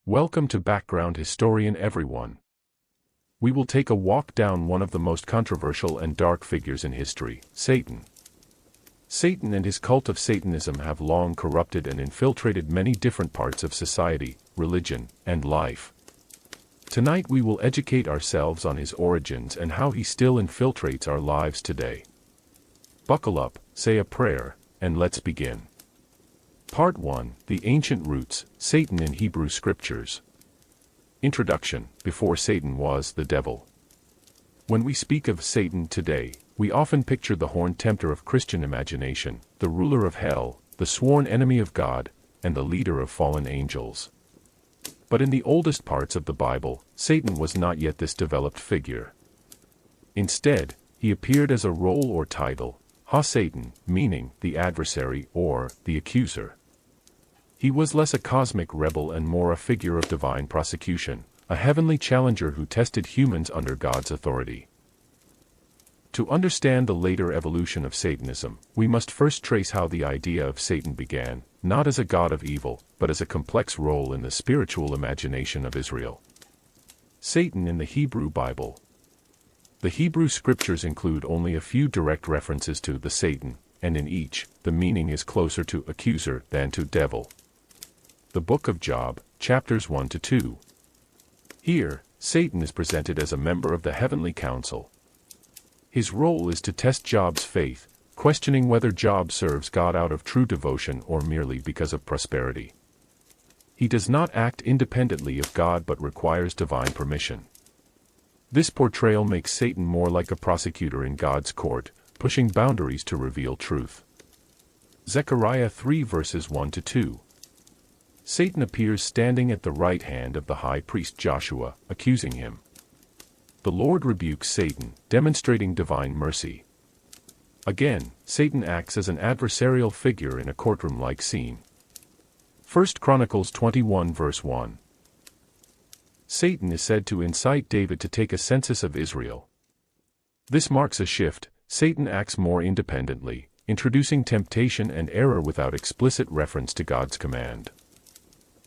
Welcome to Background Historian everyone. We will take a walk down one of the most controversial and dark figures in history, Satan. Satan and his cult of Satanism have long corrupted and infiltrated many different parts of society, religion, and life. Tonight we will educate ourselves on his origins and how he still infiltrates our lives today. Buckle up, say a prayer, and let's begin. Part 1, The Ancient Roots, Satan in Hebrew Scriptures. Introduction. Before Satan was the devil. When we speak of Satan today, we often picture the horned tempter of Christian imagination, the ruler of hell, the sworn enemy of God, and the leader of fallen angels. But in the oldest parts of the Bible, Satan was not yet this developed figure. Instead, he appeared as a role or title, Ha-Satan, meaning the adversary or the accuser. He was less a cosmic rebel and more a figure of divine prosecution, a heavenly challenger who tested humans under God's authority. To understand the later evolution of Satanism, we must first trace how the idea of Satan began, not as a god of evil, but as a complex role in the spiritual imagination of Israel. Satan in the Hebrew Bible. The Hebrew Scriptures include only a few direct references to the Satan, and in each, the meaning is closer to accuser than to devil. The Book of Job, chapters 1-2. Here, Satan is presented as a member of the heavenly council. His role is to test Job's faith, questioning whether Job serves God out of true devotion or merely because of prosperity. He does not act independently of God but requires divine permission. This portrayal makes Satan more like a prosecutor in God's court, pushing boundaries to reveal truth. Zechariah 3 verses 1-2. Satan appears standing at the right hand of the high priest Joshua, accusing him. The Lord rebukes Satan, demonstrating divine mercy. Again, Satan acts as an adversarial figure in a courtroom-like scene. 1 Chronicles 21 verse 1. Satan is said to incite David to take a census of Israel. This marks a shift. Satan acts more independently, introducing temptation and error without explicit reference to God's command.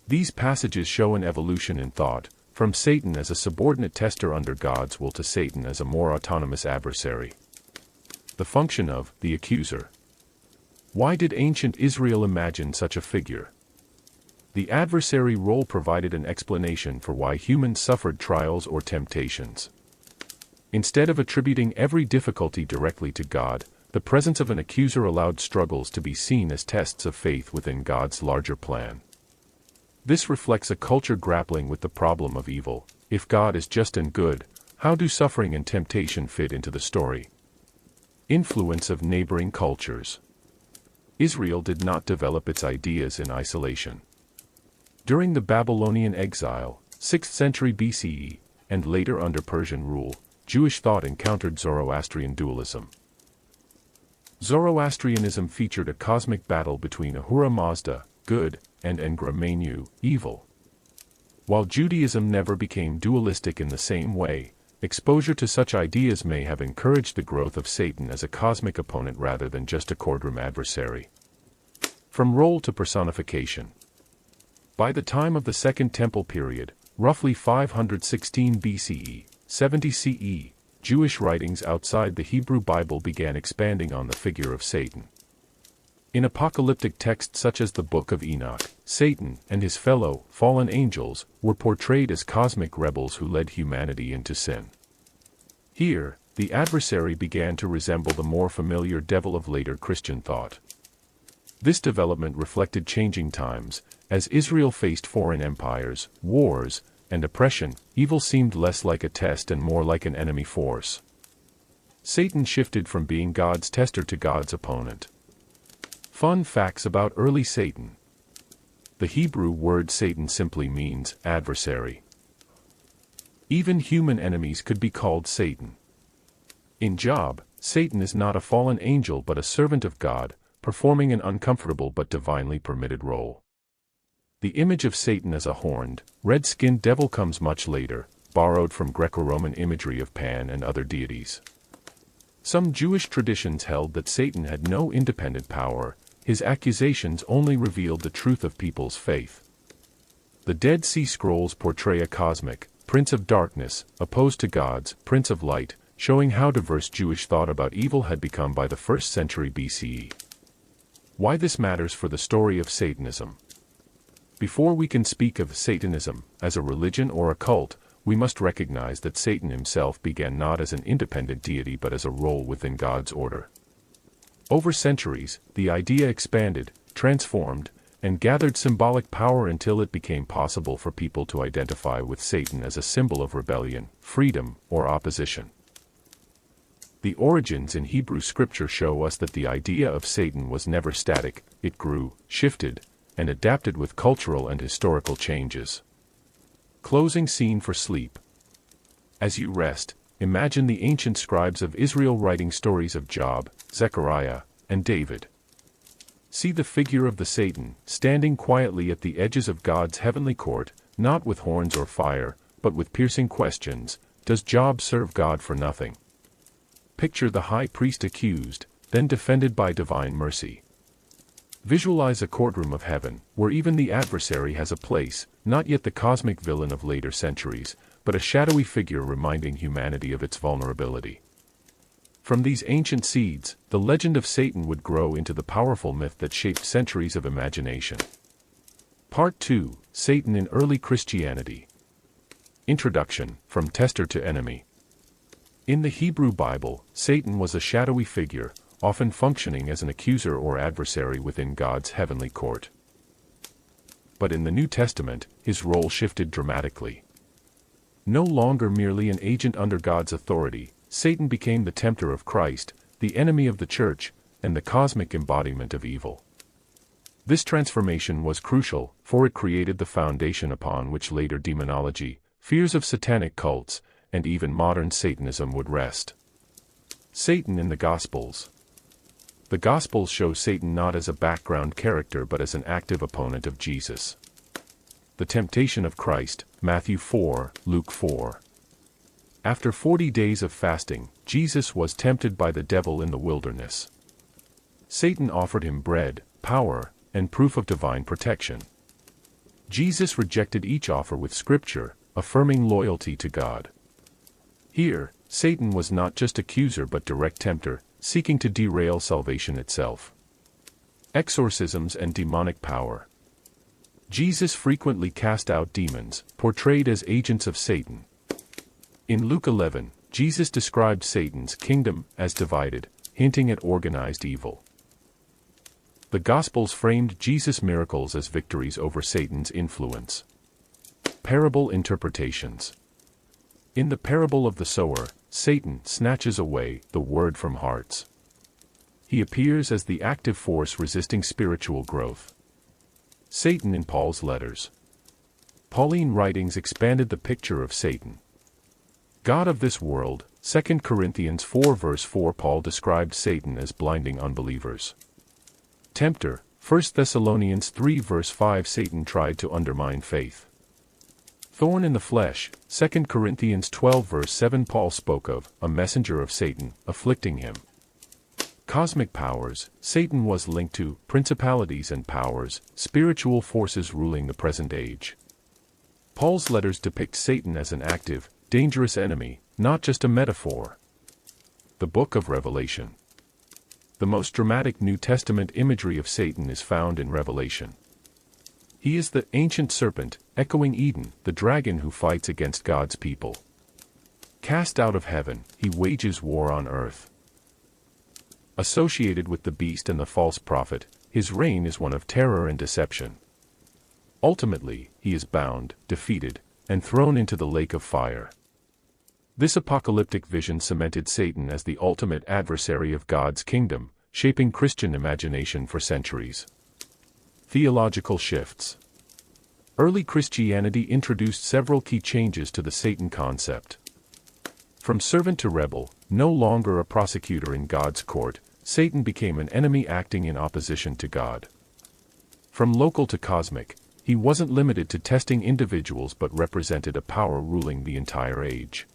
These passages show an evolution in thought, from Satan as a subordinate tester under God's will to Satan as a more autonomous adversary. The function of the accuser. Why did ancient Israel imagine such a figure? The adversary role provided an explanation for why humans suffered trials or temptations. Instead of attributing every difficulty directly to God, the presence of an accuser allowed struggles to be seen as tests of faith within God's larger plan. This reflects a culture grappling with the problem of evil. If God is just and good, how do suffering and temptation fit into the story? Influence of neighboring cultures. Israel did not develop its ideas in isolation. During the Babylonian exile, 6th century BCE, and later under Persian rule, Jewish thought encountered Zoroastrian dualism. Zoroastrianism featured a cosmic battle between Ahura Mazda, good, and Engra Mainyu, evil. While Judaism never became dualistic in the same way, exposure to such ideas may have encouraged the growth of Satan as a cosmic opponent rather than just a courtroom adversary. From role to personification. By the time of the Second Temple period, roughly 516 BCE, 70 CE, Jewish writings outside the Hebrew Bible began expanding on the figure of Satan. In apocalyptic texts such as the Book of Enoch, Satan and his fellow, fallen angels, were portrayed as cosmic rebels who led humanity into sin. Here, the adversary began to resemble the more familiar devil of later Christian thought. This development reflected changing times. As Israel faced foreign empires, wars, and oppression, evil seemed less like a test and more like an enemy force. Satan shifted from being God's tester to God's opponent. Fun facts about early Satan. The Hebrew word Satan simply means adversary. Even human enemies could be called Satan. In Job, Satan is not a fallen angel but a servant of God, performing an uncomfortable but divinely permitted role. The image of Satan as a horned, red-skinned devil comes much later, borrowed from Greco-Roman imagery of Pan and other deities. Some Jewish traditions held that Satan had no independent power. His accusations only revealed the truth of people's faith. The Dead Sea Scrolls portray a cosmic prince of darkness, opposed to God's prince of light, showing how diverse Jewish thought about evil had become by the 1st century BCE. Why this matters for the story of Satanism. Before we can speak of Satanism as a religion or a cult, we must recognize that Satan himself began not as an independent deity but as a role within God's order. Over centuries, the idea expanded, transformed, and gathered symbolic power until it became possible for people to identify with Satan as a symbol of rebellion, freedom, or opposition. The origins in Hebrew scripture show us that the idea of Satan was never static, it grew, shifted, and adapted with cultural and historical changes. Closing scene for sleep. As you rest, imagine the ancient scribes of Israel writing stories of Job, Zechariah, and David. See the figure of the Satan, standing quietly at the edges of God's heavenly court, not with horns or fire, but with piercing questions. Does Job serve God for nothing? Picture the high priest accused, then defended by divine mercy. Visualize a courtroom of heaven, where even the adversary has a place, not yet the cosmic villain of later centuries, but a shadowy figure reminding humanity of its vulnerability. From these ancient seeds, the legend of Satan would grow into the powerful myth that shaped centuries of imagination. Part 2: Satan in Early Christianity. Introduction, From Tester to Enemy. In the Hebrew Bible, Satan was a shadowy figure, often functioning as an accuser or adversary within God's heavenly court. But in the New Testament, his role shifted dramatically. No longer merely an agent under God's authority, Satan became the tempter of Christ, the enemy of the church, and the cosmic embodiment of evil. This transformation was crucial, for it created the foundation upon which later demonology, fears of satanic cults, and even modern Satanism would rest. Satan in the Gospels. The Gospels show Satan not as a background character but as an active opponent of Jesus. The temptation of Christ, Matthew 4, Luke 4. After 40 days of fasting, Jesus was tempted by the devil in the wilderness. Satan offered him bread, power, and proof of divine protection. Jesus rejected each offer with Scripture, affirming loyalty to God. Here, Satan was not just accuser but direct tempter, seeking to derail salvation itself. Exorcisms and demonic power. Jesus frequently cast out demons, portrayed as agents of Satan. In Luke 11, Jesus described Satan's kingdom as divided, hinting at organized evil. The Gospels framed Jesus' miracles as victories over Satan's influence. Parable interpretations. In the parable of the sower, Satan snatches away the word from hearts. He appears as the active force resisting spiritual growth. Satan in Paul's letters. Pauline writings expanded the picture of Satan. God of this world, 2 Corinthians 4 verse 4. Paul described Satan as blinding unbelievers. Tempter, 1 Thessalonians 3 verse 5. Satan tried to undermine faith. Thorn in the flesh, 2 Corinthians 12 verse 7. Paul spoke of a messenger of Satan, afflicting him. Cosmic powers, Satan was linked to principalities and powers, spiritual forces ruling the present age. Paul's letters depict Satan as an active, dangerous enemy, not just a metaphor. The Book of Revelation. The most dramatic New Testament imagery of Satan is found in Revelation. He is the ancient serpent, echoing Eden, the dragon who fights against God's people. Cast out of heaven, he wages war on earth. Associated with the beast and the false prophet, his reign is one of terror and deception. Ultimately, he is bound, defeated, and thrown into the lake of fire. This apocalyptic vision cemented Satan as the ultimate adversary of God's kingdom, shaping Christian imagination for centuries. Theological shifts. Early Christianity introduced several key changes to the Satan concept. From servant to rebel, no longer a prosecutor in God's court, Satan became an enemy acting in opposition to God. From local to cosmic, he wasn't limited to testing individuals but represented a power ruling the entire age.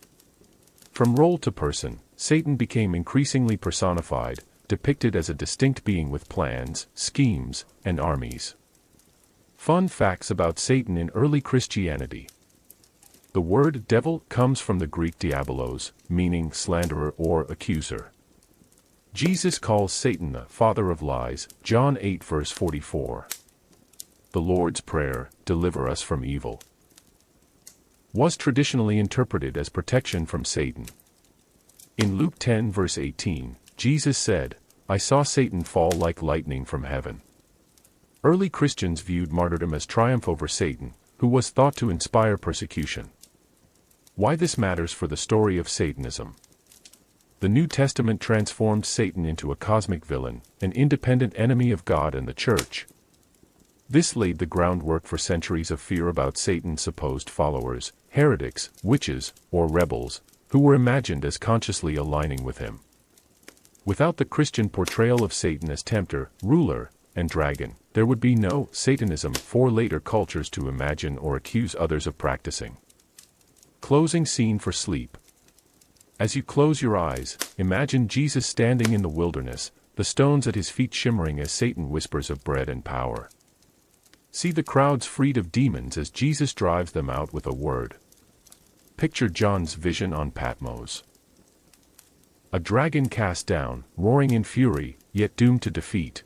From role to person, Satan became increasingly personified, depicted as a distinct being with plans, schemes, and armies. Fun facts about Satan in early Christianity. The word devil comes from the Greek diabolos, meaning slanderer or accuser. Jesus calls Satan the father of lies, John 8 verse 44. The Lord's Prayer, deliver us from evil, was traditionally interpreted as protection from Satan. In Luke 10 verse 18, Jesus said, I saw Satan fall like lightning from heaven. Early Christians viewed martyrdom as triumph over Satan, who was thought to inspire persecution. Why this matters for the story of Satanism. The New Testament transformed Satan into a cosmic villain, an independent enemy of God and the Church. This laid the groundwork for centuries of fear about Satan's supposed followers, heretics, witches, or rebels, who were imagined as consciously aligning with him. Without the Christian portrayal of Satan as tempter, ruler, and dragon, there would be no Satanism for later cultures to imagine or accuse others of practicing. Closing scene for sleep. As you close your eyes, imagine Jesus standing in the wilderness, the stones at his feet shimmering as Satan whispers of bread and power. See the crowds freed of demons as Jesus drives them out with a word. Picture John's vision on Patmos. A dragon cast down, roaring in fury, yet doomed to defeat.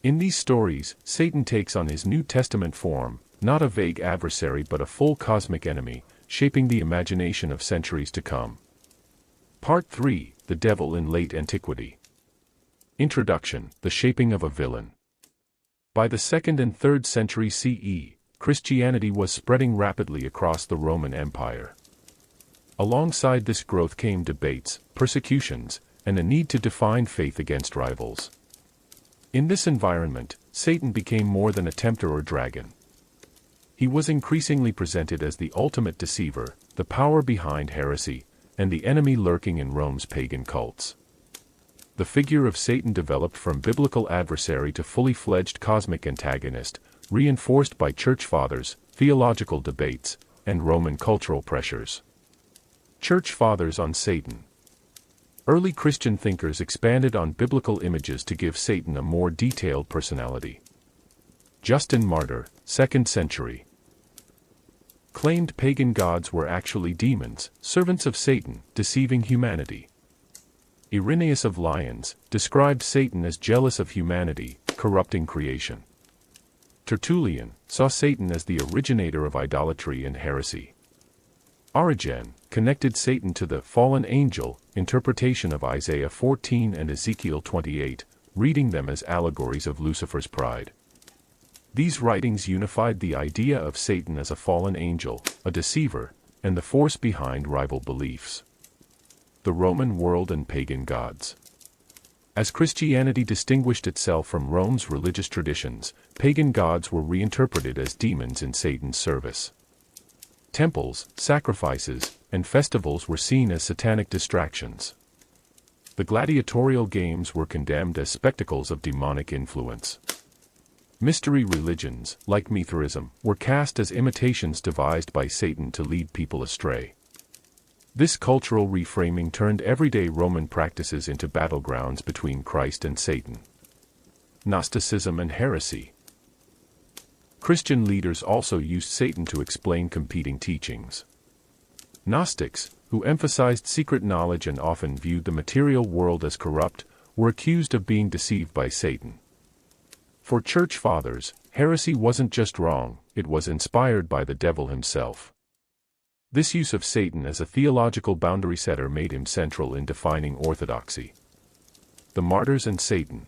In these stories, Satan takes on his New Testament form, not a vague adversary but a full cosmic enemy, shaping the imagination of centuries to come. Part 3, The Devil in Late Antiquity. Introduction, The Shaping of a Villain. By the 2nd and 3rd century CE, Christianity was spreading rapidly across the Roman Empire. Alongside this growth came debates, persecutions, and a need to define faith against rivals. In this environment, Satan became more than a tempter or dragon. He was increasingly presented as the ultimate deceiver, the power behind heresy, and the enemy lurking in Rome's pagan cults. The figure of Satan developed from biblical adversary to fully fledged cosmic antagonist, reinforced by church fathers, theological debates, and Roman cultural pressures. Church fathers on Satan. Early Christian thinkers expanded on biblical images to give Satan a more detailed personality. Justin Martyr, 2nd century, claimed pagan gods were actually demons, servants of Satan, deceiving humanity. Irenaeus of Lyons described Satan as jealous of humanity, corrupting creation. Tertullian saw Satan as the originator of idolatry and heresy. Origen connected Satan to the fallen angel interpretation of Isaiah 14 and Ezekiel 28, reading them as allegories of Lucifer's pride. These writings unified the idea of Satan as a fallen angel, a deceiver, and the force behind rival beliefs. The Roman world and pagan gods. As Christianity distinguished itself from Rome's religious traditions, pagan gods were reinterpreted as demons in Satan's service. Temples, sacrifices, and festivals were seen as satanic distractions. The gladiatorial games were condemned as spectacles of demonic influence. Mystery religions, like Mithraism, were cast as imitations devised by Satan to lead people astray. This cultural reframing turned everyday Roman practices into battlegrounds between Christ and Satan. Gnosticism and heresy. Christian leaders also used Satan to explain competing teachings. Gnostics, who emphasized secret knowledge and often viewed the material world as corrupt, were accused of being deceived by Satan. For church fathers, heresy wasn't just wrong, it was inspired by the devil himself. This use of Satan as a theological boundary setter made him central in defining orthodoxy. The martyrs and Satan.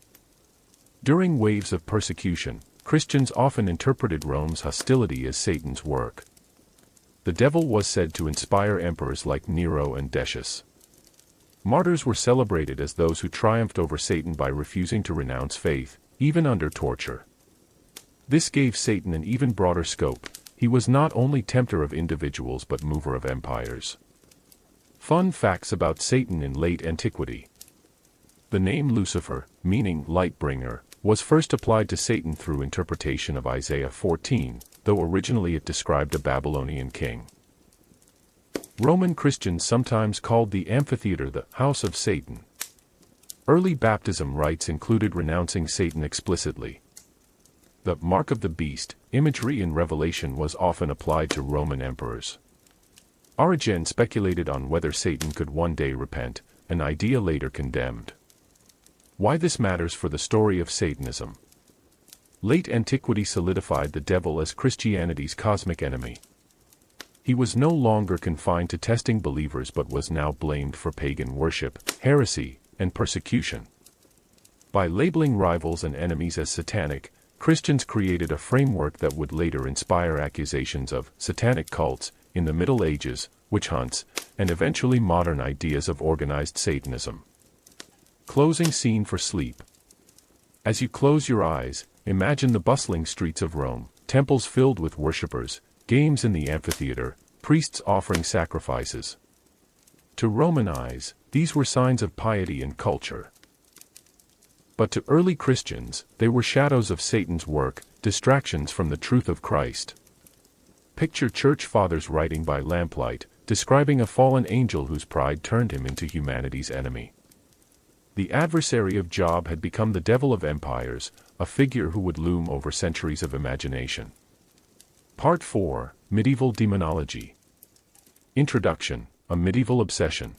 During waves of persecution, Christians often interpreted Rome's hostility as Satan's work. The devil was said to inspire emperors like Nero and Decius. Martyrs were celebrated as those who triumphed over Satan by refusing to renounce faith, even under torture. This gave Satan an even broader scope. He was not only tempter of individuals but mover of empires. Fun facts about Satan in late antiquity. The name Lucifer, meaning light bringer, was first applied to Satan through interpretation of Isaiah 14, though originally it described a Babylonian king. Roman Christians sometimes called the amphitheater the house of Satan. Early baptism rites included renouncing Satan explicitly. The mark of the beast, imagery in Revelation was often applied to Roman emperors. Origen speculated on whether Satan could one day repent, an idea later condemned. Why this matters for the story of Satanism. Late antiquity solidified the devil as Christianity's cosmic enemy. He was no longer confined to testing believers but was now blamed for pagan worship, heresy, and persecution. By labeling rivals and enemies as satanic, Christians created a framework that would later inspire accusations of satanic cults in the Middle Ages, witch hunts, and eventually modern ideas of organized Satanism. Closing scene for sleep. As you close your eyes, imagine the bustling streets of Rome, temples filled with worshippers, games in the amphitheater, priests offering sacrifices. To Roman eyes, these were signs of piety and culture. But to early Christians, they were shadows of Satan's work, distractions from the truth of Christ. Picture church fathers writing by lamplight, describing a fallen angel whose pride turned him into humanity's enemy. The adversary of Job had become the devil of empires, a figure who would loom over centuries of imagination. Part 4, Medieval Demonology. Introduction, a medieval obsession.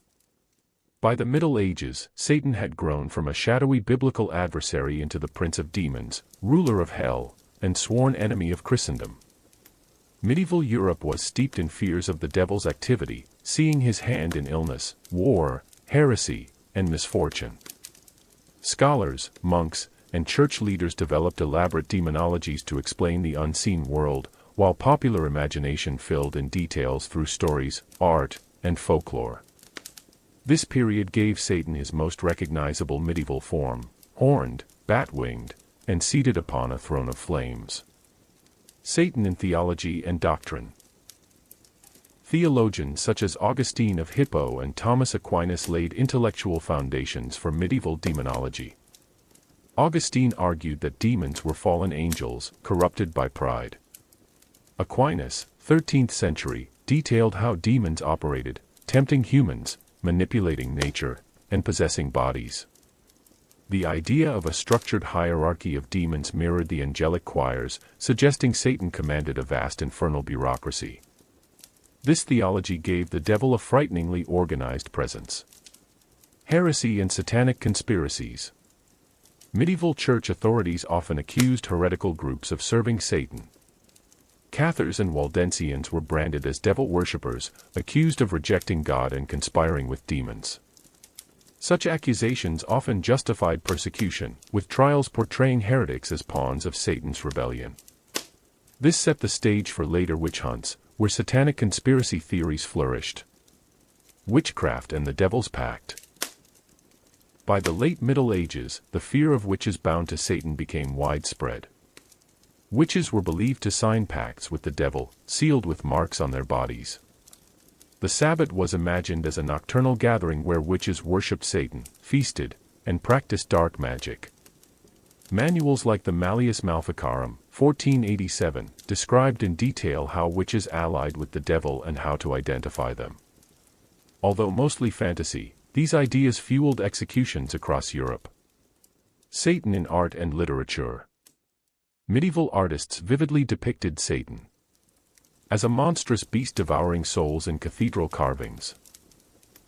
By the Middle Ages, Satan had grown from a shadowy biblical adversary into the prince of demons, ruler of hell, and sworn enemy of Christendom. Medieval Europe was steeped in fears of the devil's activity, seeing his hand in illness, war, heresy, and misfortune. Scholars, monks, and church leaders developed elaborate demonologies to explain the unseen world, while popular imagination filled in details through stories, art, and folklore. This period gave Satan his most recognizable medieval form, horned, bat-winged, and seated upon a throne of flames. Satan in theology and doctrine. Theologians such as Augustine of Hippo and Thomas Aquinas laid intellectual foundations for medieval demonology. Augustine argued that demons were fallen angels, corrupted by pride. Aquinas, 13th century, detailed how demons operated, tempting humans, manipulating nature, and possessing bodies. The idea of a structured hierarchy of demons mirrored the angelic choirs, suggesting Satan commanded a vast infernal bureaucracy. This theology gave the devil a frighteningly organized presence. Heresy and satanic conspiracies. Medieval church authorities often accused heretical groups of serving Satan. Cathars and Waldensians were branded as devil worshippers, accused of rejecting God and conspiring with demons. Such accusations often justified persecution, with trials portraying heretics as pawns of Satan's rebellion. This set the stage for later witch hunts, where satanic conspiracy theories flourished. Witchcraft and the Devil's Pact. By the late Middle Ages, the fear of witches bound to Satan became widespread. Witches were believed to sign pacts with the devil, sealed with marks on their bodies. The Sabbat was imagined as a nocturnal gathering where witches worshipped Satan, feasted, and practiced dark magic. Manuals like the Malleus Maleficarum, 1487, described in detail how witches allied with the devil and how to identify them. Although mostly fantasy, these ideas fueled executions across Europe. Satan in art and literature. Medieval artists vividly depicted Satan as a monstrous beast devouring souls in cathedral carvings,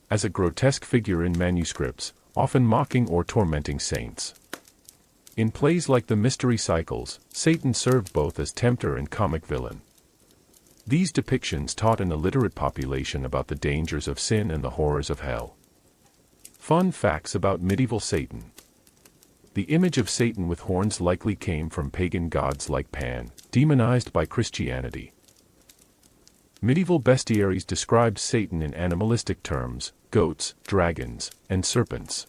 as a grotesque figure in manuscripts, often mocking or tormenting saints. In plays like the Mystery Cycles, Satan served both as tempter and comic villain. These depictions taught an illiterate population about the dangers of sin and the horrors of hell. Fun facts about medieval Satan. The image of Satan with horns likely came from pagan gods like Pan, demonized by Christianity. Medieval bestiaries described Satan in animalistic terms: goats, dragons, and serpents.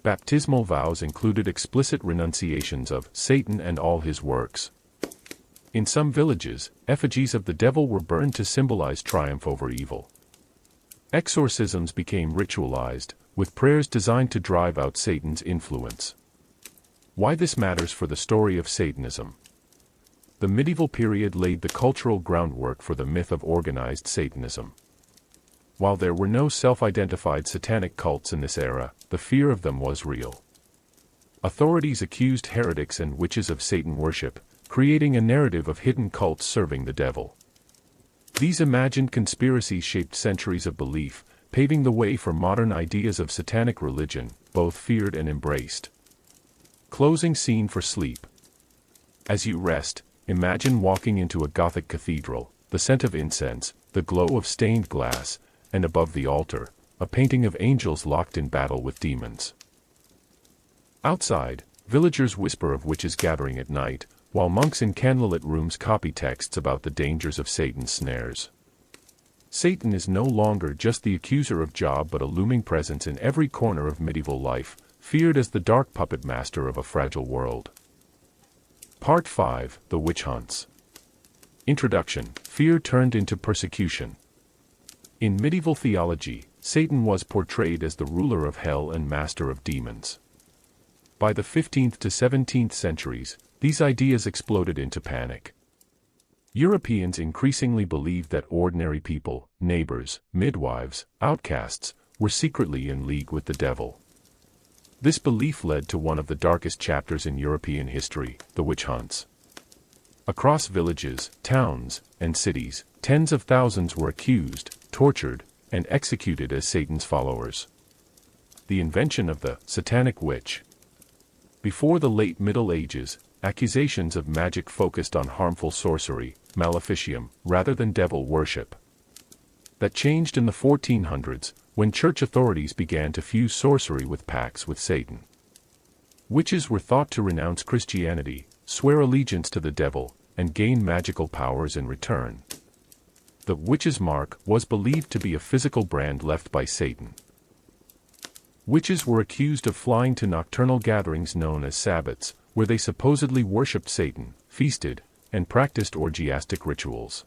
Baptismal vows included explicit renunciations of Satan and all his works. In some villages, effigies of the devil were burned to symbolize triumph over evil. Exorcisms became ritualized, with prayers designed to drive out Satan's influence. Why this matters for the story of Satanism. The medieval period laid the cultural groundwork for the myth of organized Satanism. While there were no self-identified satanic cults in this era, the fear of them was real. Authorities accused heretics and witches of Satan worship, creating a narrative of hidden cults serving the devil. These imagined conspiracies shaped centuries of belief, paving the way for modern ideas of satanic religion, both feared and embraced. Closing scene for sleep. As you rest, imagine walking into a Gothic cathedral, the scent of incense, the glow of stained glass, and above the altar, a painting of angels locked in battle with demons. Outside, villagers whisper of witches gathering at night, while monks in candlelit rooms copy texts about the dangers of Satan's snares. Satan is no longer just the accuser of Job but a looming presence in every corner of medieval life, feared as the dark puppet master of a fragile world. Part 5: The Witch Hunts. Introduction: Fear turned into persecution. In medieval theology, Satan was portrayed as the ruler of hell and master of demons. By the 15th to 17th centuries, these ideas exploded into panic. Europeans increasingly believed that ordinary people, neighbors, midwives, outcasts, were secretly in league with the devil. This belief led to one of the darkest chapters in European history, the witch hunts. Across villages, towns, and cities, tens of thousands were accused, tortured, and executed as Satan's followers. The invention of the Satanic witch. Before the late Middle Ages, accusations of magic focused on harmful sorcery, maleficium, rather than devil worship. That changed in the 1400s, when church authorities began to fuse sorcery with pacts with Satan. Witches were thought to renounce Christianity, swear allegiance to the devil, and gain magical powers in return. The witch's mark was believed to be a physical brand left by Satan. Witches were accused of flying to nocturnal gatherings known as sabbats, where they supposedly worshipped Satan, feasted, and practiced orgiastic rituals.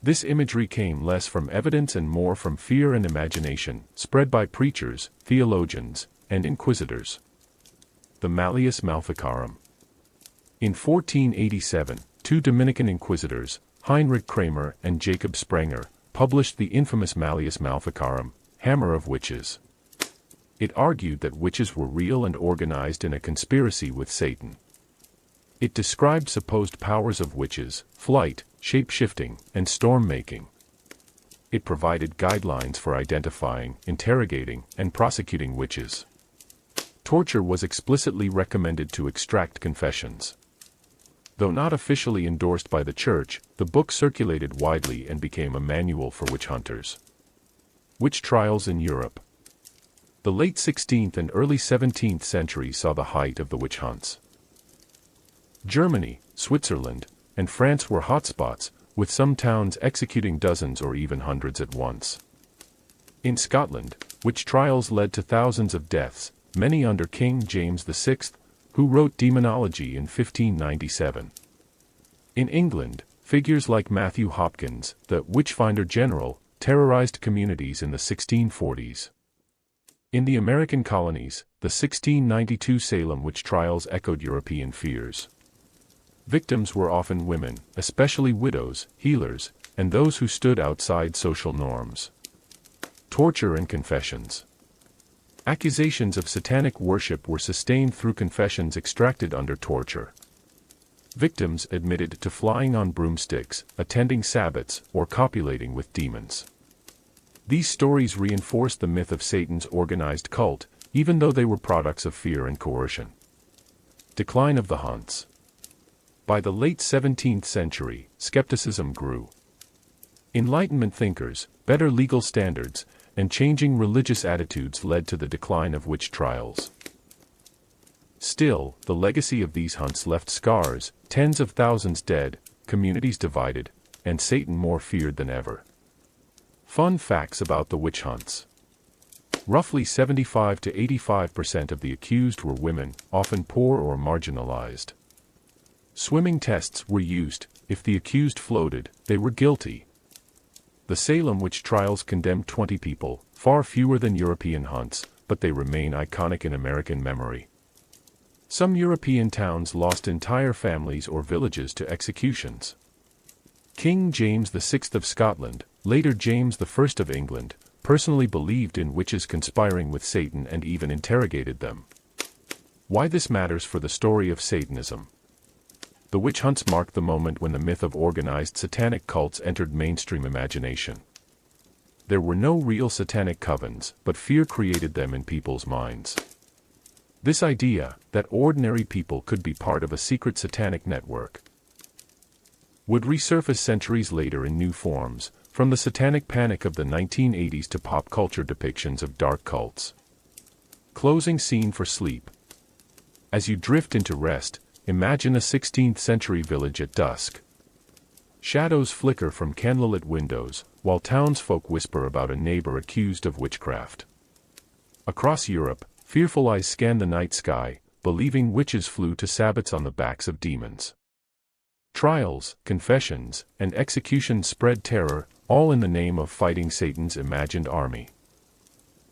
This imagery came less from evidence and more from fear and imagination, spread by preachers, theologians, and inquisitors. The Malleus Maleficarum. In 1487, two Dominican inquisitors, Heinrich Kramer and Jacob Sprenger, published the infamous Malleus Maleficarum, Hammer of Witches. It argued that witches were real and organized in a conspiracy with Satan. It described supposed powers of witches, flight, shape-shifting, and storm-making. It provided guidelines for identifying, interrogating, and prosecuting witches. Torture was explicitly recommended to extract confessions. Though not officially endorsed by the Church, the book circulated widely and became a manual for witch hunters. Witch trials in Europe. The late 16th and early 17th century saw the height of the witch hunts. Germany, Switzerland, and France were hotspots, with some towns executing dozens or even hundreds at once. In Scotland, witch trials led to thousands of deaths, many under King James VI, who wrote Demonology in 1597. In England, figures like Matthew Hopkins, the Witchfinder General, terrorized communities in the 1640s. In the American colonies, the 1692 Salem witch trials echoed European fears. Victims were often women, especially widows, healers, and those who stood outside social norms. Torture and confessions. Accusations of satanic worship were sustained through confessions extracted under torture. Victims admitted to flying on broomsticks, attending sabbats, or copulating with demons. These stories reinforced the myth of Satan's organized cult, even though they were products of fear and coercion. Decline of the hunts. By the late 17th century, skepticism grew. Enlightenment thinkers, better legal standards, and changing religious attitudes led to the decline of witch trials. Still, the legacy of these hunts left scars, tens of thousands dead, communities divided, and Satan more feared than ever. Fun facts about the witch hunts. Roughly 75 to 85% of the accused were women, often poor or marginalized. Swimming tests were used. If the accused floated, they were guilty. The Salem witch trials condemned 20 people, far fewer than European hunts, but they remain iconic in American memory. Some European towns lost entire families or villages to executions. King James VI of Scotland, later James I of England, personally believed in witches conspiring with Satan and even interrogated them. Why this matters for the story of Satanism. The witch hunts marked the moment when the myth of organized satanic cults entered mainstream imagination. There were no real satanic covens, but fear created them in people's minds. This idea, that ordinary people could be part of a secret satanic network, would resurface centuries later in new forms, from the Satanic Panic of the 1980s to pop culture depictions of dark cults. Closing scene for sleep. As you drift into rest, imagine a 16th century village at dusk. Shadows flicker from candlelit windows, while townsfolk whisper about a neighbor accused of witchcraft. Across Europe, fearful eyes scan the night sky, believing witches flew to sabbats on the backs of demons. Trials, confessions, and executions spread terror, all in the name of fighting Satan's imagined army.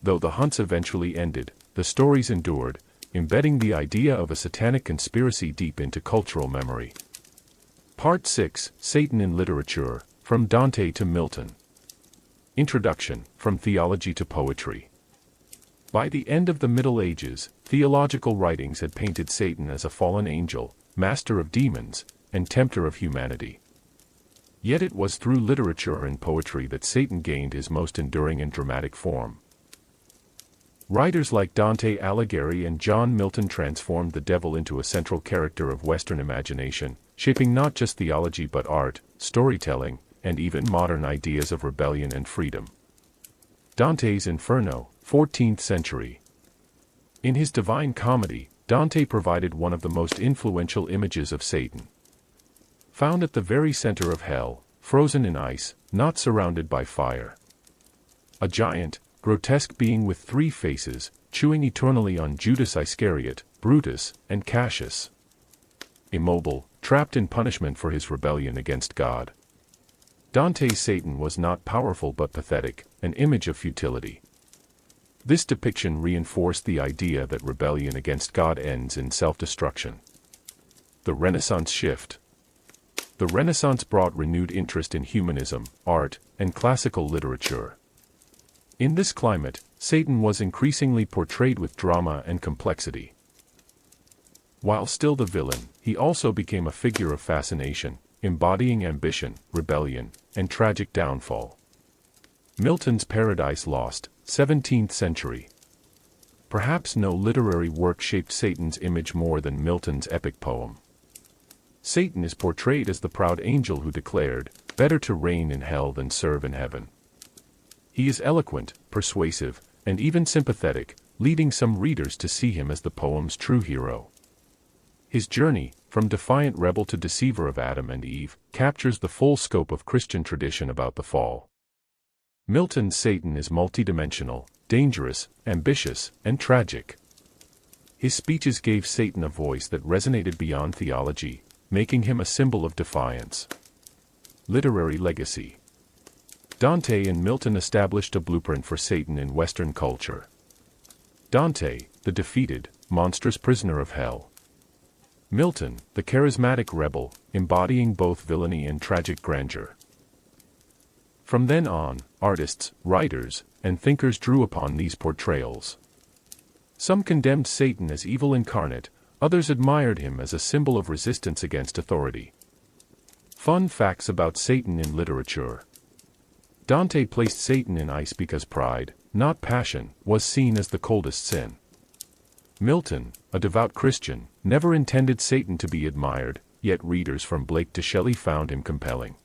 Though the hunts eventually ended, the stories endured, embedding the idea of a satanic conspiracy deep into cultural memory. Part 6, Satan in Literature, From Dante to Milton. Introduction, From Theology to Poetry. By the end of the Middle Ages, theological writings had painted Satan as a fallen angel, master of demons, and tempter of humanity. Yet it was through literature and poetry that Satan gained his most enduring and dramatic form. Writers like Dante Alighieri and John Milton transformed the devil into a central character of Western imagination, shaping not just theology but art, storytelling, and even modern ideas of rebellion and freedom. Dante's Inferno, 14th century. In his Divine Comedy, Dante provided one of the most influential images of Satan. Found at the very center of hell, frozen in ice, not surrounded by fire. A giant, grotesque being with three faces, chewing eternally on Judas Iscariot, Brutus, and Cassius. Immobile, trapped in punishment for his rebellion against God. Dante's Satan was not powerful but pathetic, an image of futility. This depiction reinforced the idea that rebellion against God ends in self-destruction. The Renaissance shift. The Renaissance brought renewed interest in humanism, art, and classical literature. In this climate, Satan was increasingly portrayed with drama and complexity. While still the villain, he also became a figure of fascination, embodying ambition, rebellion, and tragic downfall. Milton's Paradise Lost, 17th century. Perhaps no literary work shaped Satan's image more than Milton's epic poem. Satan is portrayed as the proud angel who declared, "Better to reign in hell than serve in heaven." He is eloquent, persuasive, and even sympathetic, leading some readers to see him as the poem's true hero. His journey, from defiant rebel to deceiver of Adam and Eve, captures the full scope of Christian tradition about the fall. Milton's Satan is multidimensional, dangerous, ambitious, and tragic. His speeches gave Satan a voice that resonated beyond theology, making him a symbol of defiance. Literary legacy. Dante and Milton established a blueprint for Satan in Western culture. Dante, the defeated, monstrous prisoner of hell. Milton, the charismatic rebel, embodying both villainy and tragic grandeur. From then on, artists, writers, and thinkers drew upon these portrayals. Some condemned Satan as evil incarnate, others admired him as a symbol of resistance against authority. Fun facts about Satan in literature. Dante placed Satan in ice because pride, not passion, was seen as the coldest sin. Milton, a devout Christian, never intended Satan to be admired, yet readers from Blake to Shelley found him compelling.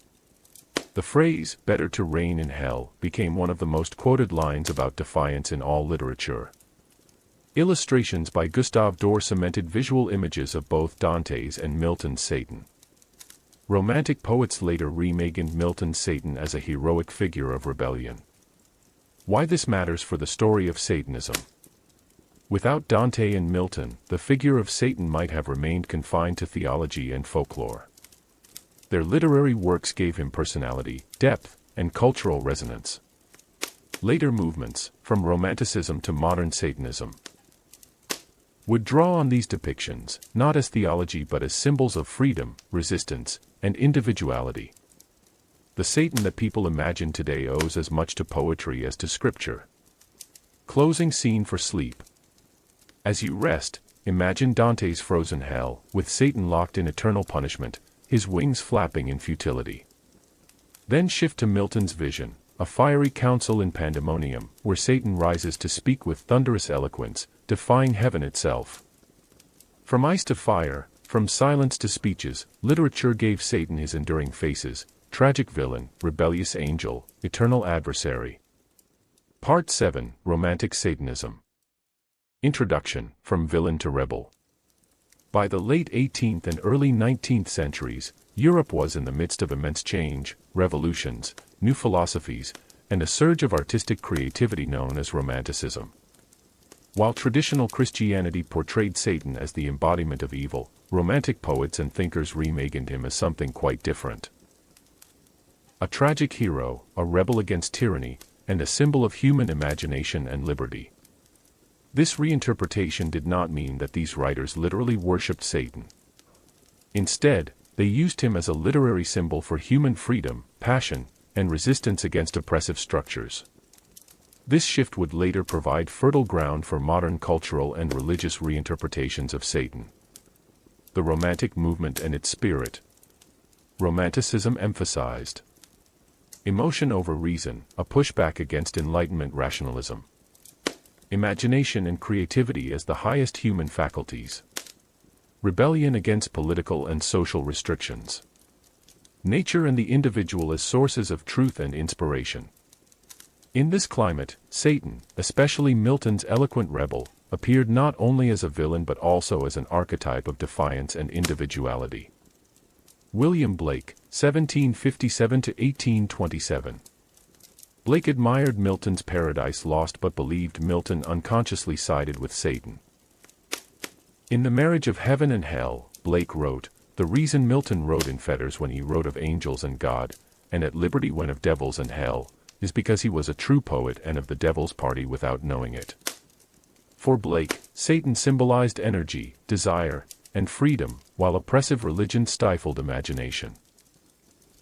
The phrase, "better to reign in hell," became one of the most quoted lines about defiance in all literature. Illustrations by Gustave Doré cemented visual images of both Dante's and Milton's Satan. Romantic poets later reimagined Milton's Satan as a heroic figure of rebellion. Why this matters for the story of Satanism. Without Dante and Milton, the figure of Satan might have remained confined to theology and folklore. Their literary works gave him personality, depth, and cultural resonance. Later movements, from Romanticism to modern Satanism, would draw on these depictions, not as theology but as symbols of freedom, resistance, and individuality. The Satan that people imagine today owes as much to poetry as to scripture. Closing scene for sleep. As you rest, Imagine Dante's frozen hell, with Satan locked in eternal punishment, his wings flapping in futility. Then shift to Milton's vision, a fiery council in pandemonium, where Satan rises to speak with thunderous eloquence, defying heaven itself. From ice to fire, from silence to speeches, literature gave Satan his enduring faces: tragic villain, rebellious angel, eternal adversary. Part 7, Romantic Satanism. Introduction, From Villain to Rebel. By the late 18th and early 19th centuries, Europe was in the midst of immense change, revolutions, new philosophies, and a surge of artistic creativity known as Romanticism. While traditional Christianity portrayed Satan as the embodiment of evil, Romantic poets and thinkers reimagined him as something quite different. A tragic hero, a rebel against tyranny, and a symbol of human imagination and liberty. This reinterpretation did not mean that these writers literally worshipped Satan. Instead, they used him as a literary symbol for human freedom, passion, and resistance against oppressive structures. This shift would later provide fertile ground for modern cultural and religious reinterpretations of Satan. The Romantic movement and its spirit. Romanticism emphasized emotion over reason, a pushback against Enlightenment rationalism. Imagination and creativity as the highest human faculties. Rebellion against political and social restrictions. Nature and the individual as sources of truth and inspiration. In this climate, Satan, especially Milton's eloquent rebel, appeared not only as a villain but also as an archetype of defiance and individuality. William Blake, 1757–1827. Blake admired Milton's Paradise Lost but believed Milton unconsciously sided with Satan. In The Marriage of Heaven and Hell, Blake wrote, "The reason Milton wrote in fetters when he wrote of angels and God, and at liberty when of devils and hell, is because he was a true poet and of the devil's party without knowing it." For Blake, Satan symbolized energy, desire, and freedom, while oppressive religion stifled imagination.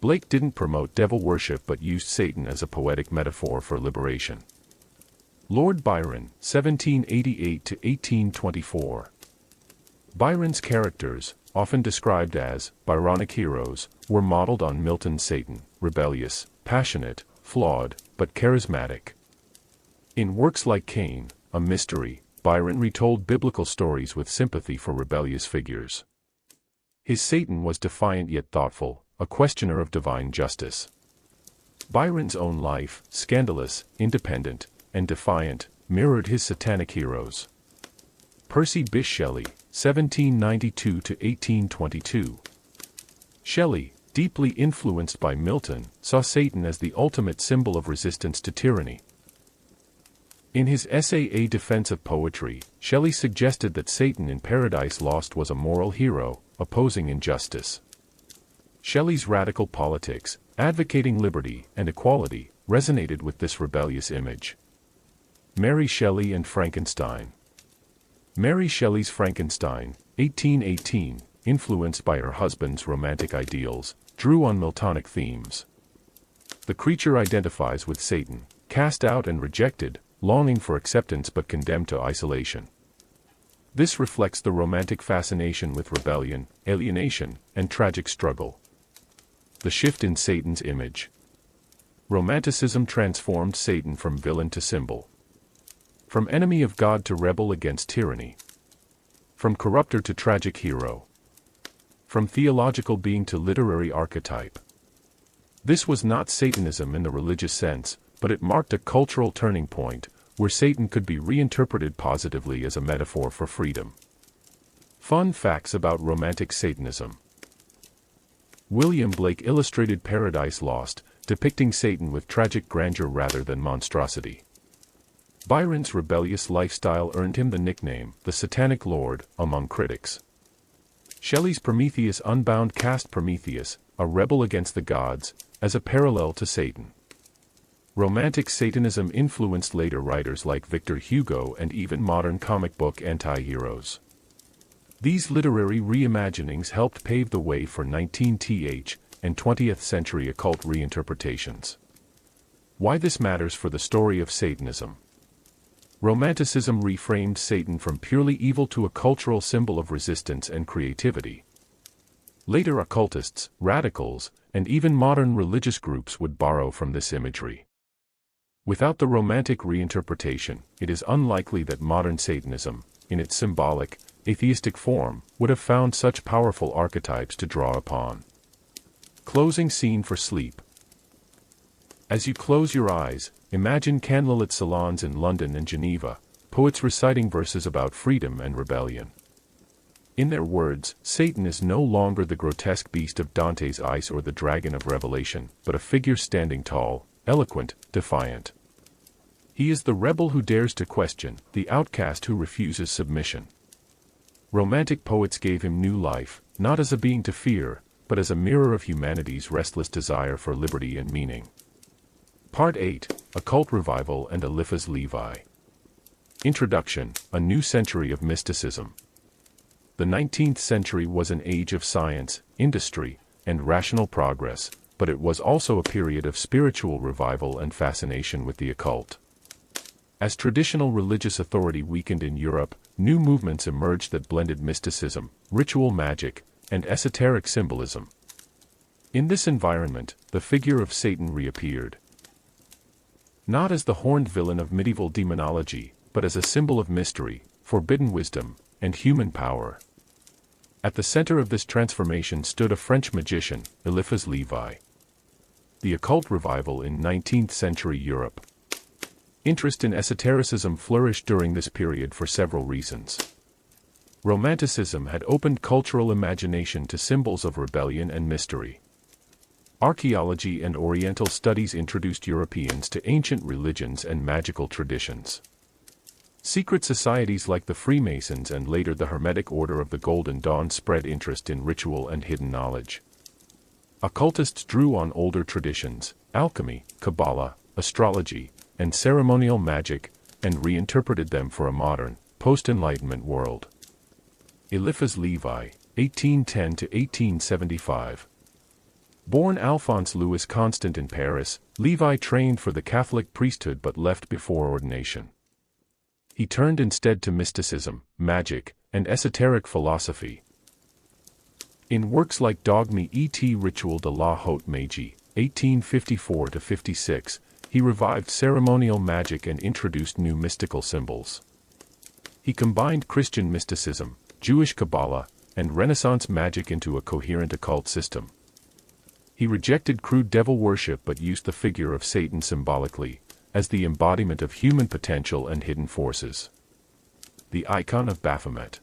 Blake didn't promote devil worship but used Satan as a poetic metaphor for liberation. Lord Byron, 1788–1824. Byron's characters, often described as Byronic heroes, were modeled on Milton's Satan, rebellious, passionate, flawed, but charismatic. In works like Cain, a Mystery, Byron retold biblical stories with sympathy for rebellious figures. His Satan was defiant yet thoughtful, a questioner of divine justice. Byron's own life, scandalous, independent, and defiant, mirrored his satanic heroes. Percy Bysshe Shelley, 1792–1822. Shelley, deeply influenced by Milton, saw Satan as the ultimate symbol of resistance to tyranny. In his essay A Defense of Poetry, Shelley suggested that Satan in Paradise Lost was a moral hero, opposing injustice. Shelley's radical politics, advocating liberty and equality, resonated with this rebellious image. Mary Shelley and Frankenstein. Mary Shelley's Frankenstein, 1818, influenced by her husband's romantic ideals, drew on Miltonic themes. The creature identifies with Satan, cast out and rejected, longing for acceptance but condemned to isolation. This reflects the romantic fascination with rebellion, alienation, and tragic struggle. The shift in Satan's image. Romanticism transformed Satan from villain to symbol. From enemy of God to rebel against tyranny. From corrupter to tragic hero. From theological being to literary archetype. This was not Satanism in the religious sense, but it marked a cultural turning point, where Satan could be reinterpreted positively as a metaphor for freedom. Fun facts about Romantic Satanism. William Blake illustrated Paradise Lost, depicting Satan with tragic grandeur rather than monstrosity. Byron's rebellious lifestyle earned him the nickname, the Satanic Lord, among critics. Shelley's Prometheus Unbound cast Prometheus, a rebel against the gods, as a parallel to Satan. Romantic Satanism influenced later writers like Victor Hugo and even modern comic book anti-heroes. These literary reimaginings helped pave the way for 19th and 20th century occult reinterpretations. Why this matters for the story of Satanism. Romanticism reframed Satan from purely evil to a cultural symbol of resistance and creativity. Later occultists, radicals, and even modern religious groups would borrow from this imagery. Without the Romantic reinterpretation, it is unlikely that modern Satanism, in its symbolic, atheistic form, would have found such powerful archetypes to draw upon. Closing scene for sleep. As you close your eyes, imagine candlelit salons in London and Geneva, poets reciting verses about freedom and rebellion. In their words, Satan is no longer the grotesque beast of Dante's Ice or the dragon of Revelation, but a figure standing tall, eloquent, defiant. He is the rebel who dares to question, the outcast who refuses submission. Romantic poets gave him new life, not as a being to fear, but as a mirror of humanity's restless desire for liberty and meaning. Part 8, Occult Revival and Eliphas Lévi. Introduction, A New Century of Mysticism. The 19th century was an age of science, industry, and rational progress, but it was also a period of spiritual revival and fascination with the occult. As traditional religious authority weakened in Europe, new movements emerged that blended mysticism, ritual magic, and esoteric symbolism. In this environment, the figure of Satan reappeared. Not as the horned villain of medieval demonology, but as a symbol of mystery, forbidden wisdom, and human power. At the center of this transformation stood a French magician, Eliphas Lévi. The occult revival in 19th century Europe. Interest in esotericism flourished during this period for several reasons. Romanticism had opened cultural imagination to symbols of rebellion and mystery. Archaeology and Oriental studies introduced Europeans to ancient religions and magical traditions. Secret societies like the Freemasons and later the Hermetic Order of the Golden Dawn spread interest in ritual and hidden knowledge. Occultists drew on older traditions, alchemy, Kabbalah, astrology, and ceremonial magic, and reinterpreted them for a modern, post-Enlightenment world. Eliphas Lévi, 1810 to 1875. Born Alphonse Louis Constant in Paris, Lévi trained for the Catholic priesthood but left before ordination. He turned instead to mysticism, magic, and esoteric philosophy. In works like Dogme et Ritual de la Haute Magie, 1854-56, he revived ceremonial magic and introduced new mystical symbols. He combined Christian mysticism, Jewish Kabbalah, and Renaissance magic into a coherent occult system. He rejected crude devil worship but used the figure of Satan symbolically, as the embodiment of human potential and hidden forces. The icon of Baphomet.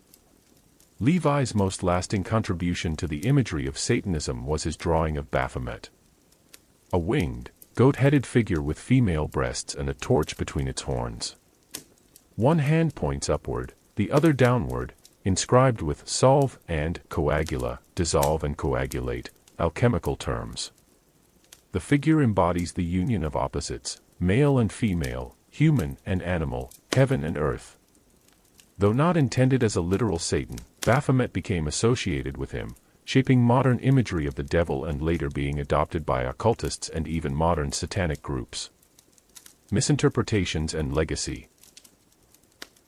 Lévi's most lasting contribution to the imagery of Satanism was his drawing of Baphomet. A winged, goat-headed figure with female breasts and a torch between its horns. One hand points upward, the other downward, inscribed with solve and coagula, dissolve and coagulate, alchemical terms. The figure embodies the union of opposites, male and female, human and animal, heaven and earth. Though not intended as a literal Satan, Baphomet became associated with him, shaping modern imagery of the devil and later being adopted by occultists and even modern satanic groups. Misinterpretations and legacy.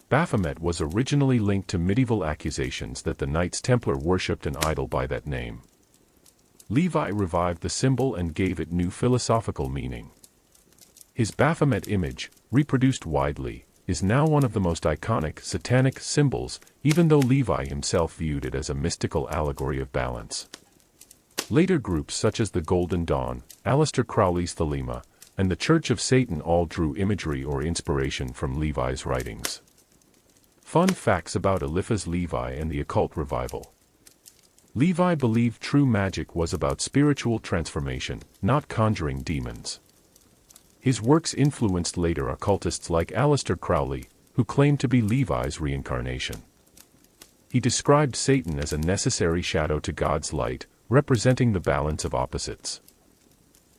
Baphomet was originally linked to medieval accusations that the Knights Templar worshipped an idol by that name. Lévi revived the symbol and gave it new philosophical meaning. His Baphomet image, reproduced widely, is now one of the most iconic satanic symbols, even though Lévi himself viewed it as a mystical allegory of balance. Later groups such as the Golden Dawn, Aleister Crowley's Thelema, and the Church of Satan all drew imagery or inspiration from Lévi's writings. Fun facts about Eliphas Lévi and the occult revival. Lévi believed true magic was about spiritual transformation, not conjuring demons. His works influenced later occultists like Aleister Crowley, who claimed to be Lévi's reincarnation. He described Satan as a necessary shadow to God's light, representing the balance of opposites.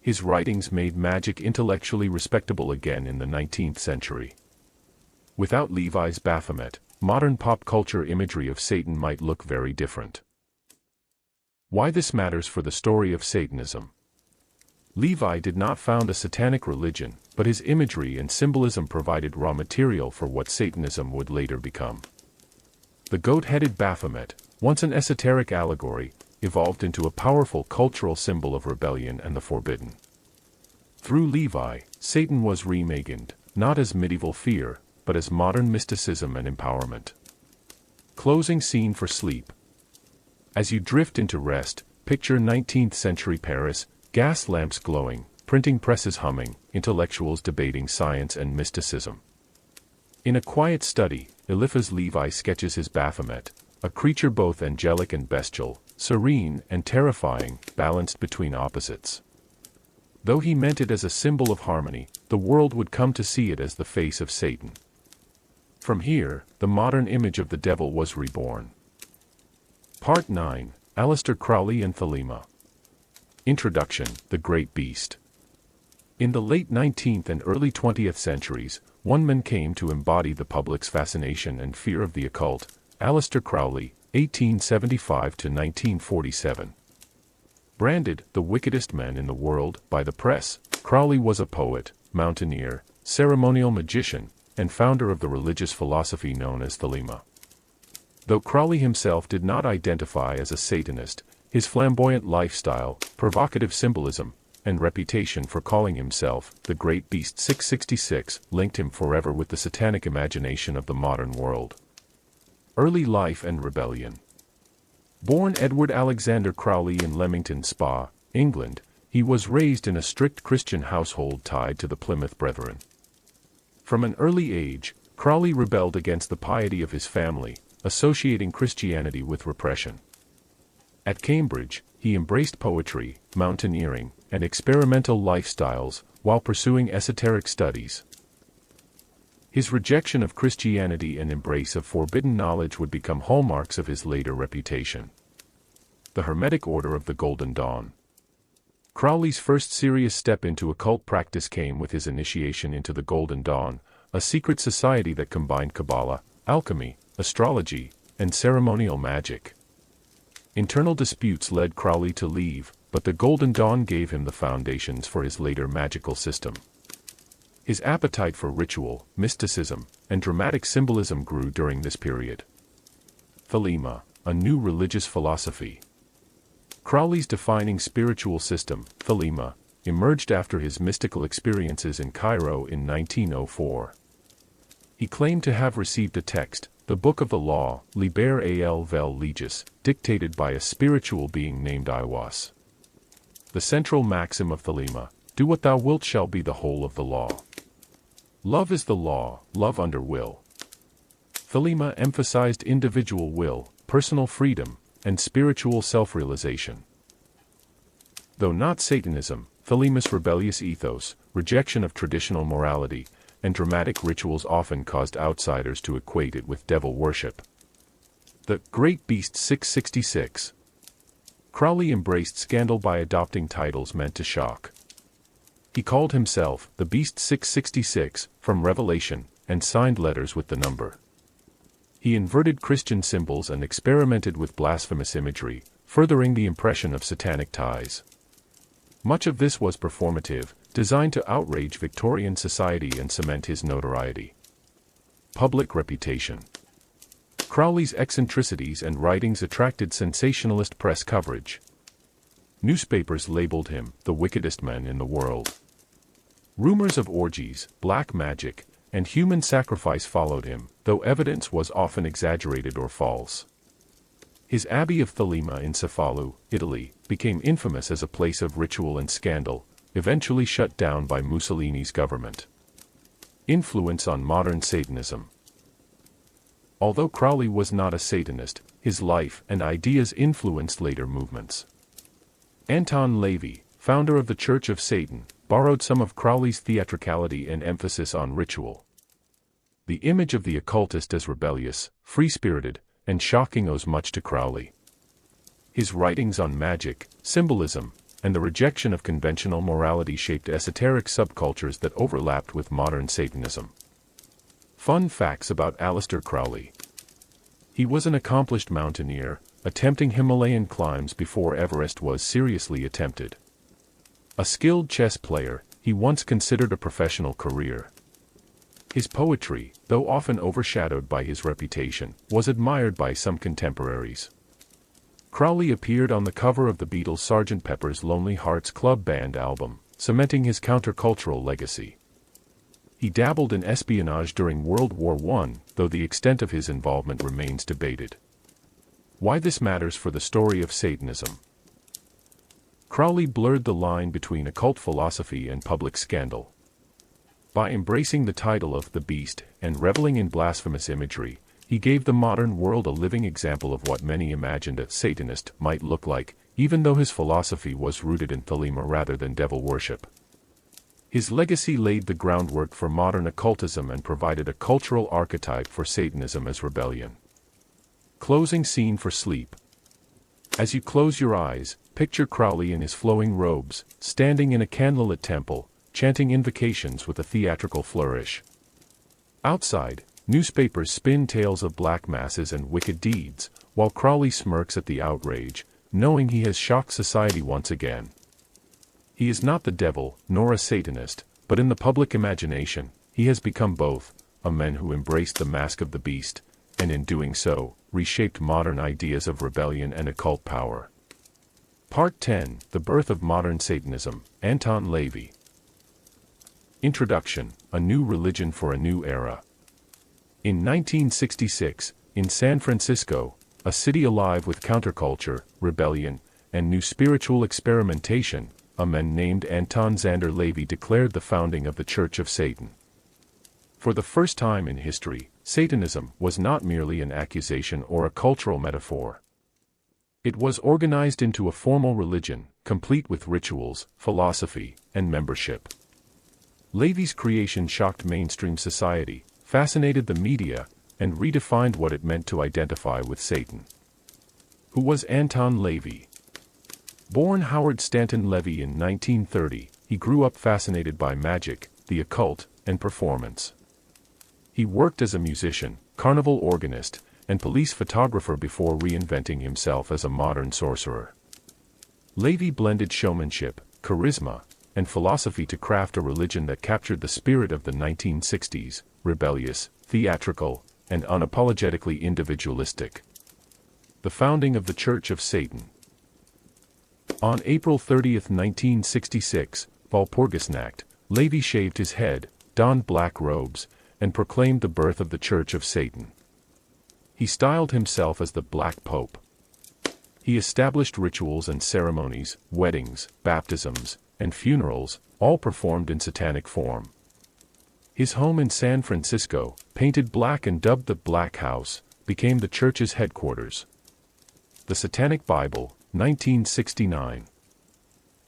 His writings made magic intellectually respectable again in the 19th century. Without Lévi's Baphomet, modern pop culture imagery of Satan might look very different. Why this matters for the story of Satanism. Lévi did not found a satanic religion, but his imagery and symbolism provided raw material for what Satanism would later become. The goat-headed Baphomet, once an esoteric allegory, evolved into a powerful cultural symbol of rebellion and the forbidden. Through Lévi, Satan was reimagined, not as medieval fear, but as modern mysticism and empowerment. Closing scene for sleep. As you drift into rest, picture 19th century Paris, gas lamps glowing, printing presses humming, intellectuals debating science and mysticism. In a quiet study, Eliphas Lévi sketches his Baphomet, a creature both angelic and bestial, serene and terrifying, balanced between opposites. Though he meant it as a symbol of harmony, the world would come to see it as the face of Satan. From here, the modern image of the devil was reborn. Part 9, Aleister Crowley and Thelema. Introduction, The Great Beast. In the late 19th and early 20th centuries, one man came to embody the public's fascination and fear of the occult, Aleister Crowley, 1875 to 1947. Branded the wickedest man in the world by the press, Crowley was a poet, mountaineer, ceremonial magician, and founder of the religious philosophy known as Thelema. Though Crowley himself did not identify as a Satanist, his flamboyant lifestyle, provocative symbolism, and reputation for calling himself the Great Beast 666 linked him forever with the satanic imagination of the modern world. Early life and rebellion. Born Edward Alexander Crowley in Leamington Spa, England, he was raised in a strict Christian household tied to the Plymouth Brethren. From an early age, Crowley rebelled against the piety of his family, associating Christianity with repression. At Cambridge, he embraced poetry, mountaineering, and experimental lifestyles, while pursuing esoteric studies. His rejection of Christianity and embrace of forbidden knowledge would become hallmarks of his later reputation. The Hermetic Order of the Golden Dawn. Crowley's first serious step into occult practice came with his initiation into the Golden Dawn, a secret society that combined Kabbalah, alchemy, astrology, and ceremonial magic. Internal disputes led Crowley to leave, but the Golden Dawn gave him the foundations for his later magical system. His appetite for ritual, mysticism, and dramatic symbolism grew during this period. Thelema, a new religious philosophy. Crowley's defining spiritual system, Thelema, emerged after his mystical experiences in Cairo in 1904. He claimed to have received a text, the Book of the Law, Liber al vel legis, dictated by a spiritual being named Iwas. The central maxim of Thelema, do what thou wilt shall be the whole of the law. Love is the law, love under will. Thelema emphasized individual will, personal freedom, and spiritual self-realization. Though not Satanism, Thelema's rebellious ethos, rejection of traditional morality, and dramatic rituals often caused outsiders to equate it with devil worship. The Great Beast 666. Crowley embraced scandal by adopting titles meant to shock. He called himself the Beast 666 from Revelation, and signed letters with the number. He inverted Christian symbols and experimented with blasphemous imagery, furthering the impression of satanic ties. Much of this was performative, designed to outrage Victorian society and cement his notoriety. Public reputation. Crowley's eccentricities and writings attracted sensationalist press coverage. Newspapers labeled him the wickedest man in the world. Rumors of orgies, black magic, and human sacrifice followed him, though evidence was often exaggerated or false. His abbey of Thelema in Cefalù, Italy, became infamous as a place of ritual and scandal, eventually shut down by Mussolini's government. Influence on modern Satanism. Although Crowley was not a Satanist, his life and ideas influenced later movements. Anton LaVey, founder of the Church of Satan, borrowed some of Crowley's theatricality and emphasis on ritual. The image of the occultist as rebellious, free-spirited, and shocking owes much to Crowley. His writings on magic, symbolism, and the rejection of conventional morality shaped esoteric subcultures that overlapped with modern Satanism. Fun facts about Aleister Crowley. He was an accomplished mountaineer, attempting Himalayan climbs before Everest was seriously attempted. A skilled chess player, he he once considered a professional career. His poetry, though often overshadowed by his reputation, was admired by some contemporaries. Crowley appeared on the cover of the Beatles' Sgt. Pepper's Lonely Hearts Club Band album, cementing his countercultural legacy. He dabbled in espionage during World War I, though the extent of his involvement remains debated. Why this matters for the story of Satanism. Crowley blurred the line between occult philosophy and public scandal. By embracing the title of the Beast and reveling in blasphemous imagery, he gave the modern world a living example of what many imagined a Satanist might look like, even though his philosophy was rooted in thelema rather than devil worship. His legacy laid the groundwork for modern occultism and provided a cultural archetype for Satanism as rebellion. Closing scene for sleep. As you close your eyes, picture Crowley in his flowing robes, standing in a candlelit temple, chanting invocations with a theatrical flourish. Outside, newspapers spin tales of black masses and wicked deeds, while Crowley smirks at the outrage, knowing he has shocked society once again. He is not the devil, nor a Satanist, but in the public imagination, he has become both, a man who embraced the mask of the beast, and in doing so, reshaped modern ideas of rebellion and occult power. Part 10, The Birth of Modern Satanism, Anton LaVey. Introduction, A New Religion for a New Era. In 1966, in San Francisco, a city alive with counterculture, rebellion, and new spiritual experimentation, a man named Anton LaVey declared the founding of the Church of Satan. For the first time in history, Satanism was not merely an accusation or a cultural metaphor. It was organized into a formal religion, complete with rituals, philosophy, and membership. LaVey's creation shocked mainstream society, fascinated the media, and redefined what it meant to identify with Satan. Who was Anton LaVey? Born Howard Stanton LaVey in 1930, he grew up fascinated by magic, the occult, and performance. He worked as a musician, carnival organist, and police photographer before reinventing himself as a modern sorcerer. LaVey blended showmanship, charisma, and philosophy to craft a religion that captured the spirit of the 1960s, rebellious, theatrical, and unapologetically individualistic. The founding of the Church of Satan. On April 30, 1966, Walpurgisnacht, LaVey shaved his head, donned black robes, and proclaimed the birth of the Church of Satan. He styled himself as the Black Pope. He established rituals and ceremonies, weddings, baptisms, and funerals, all performed in satanic form. His home in San Francisco, painted black and dubbed the Black House, became the church's headquarters. The Satanic Bible, 1969.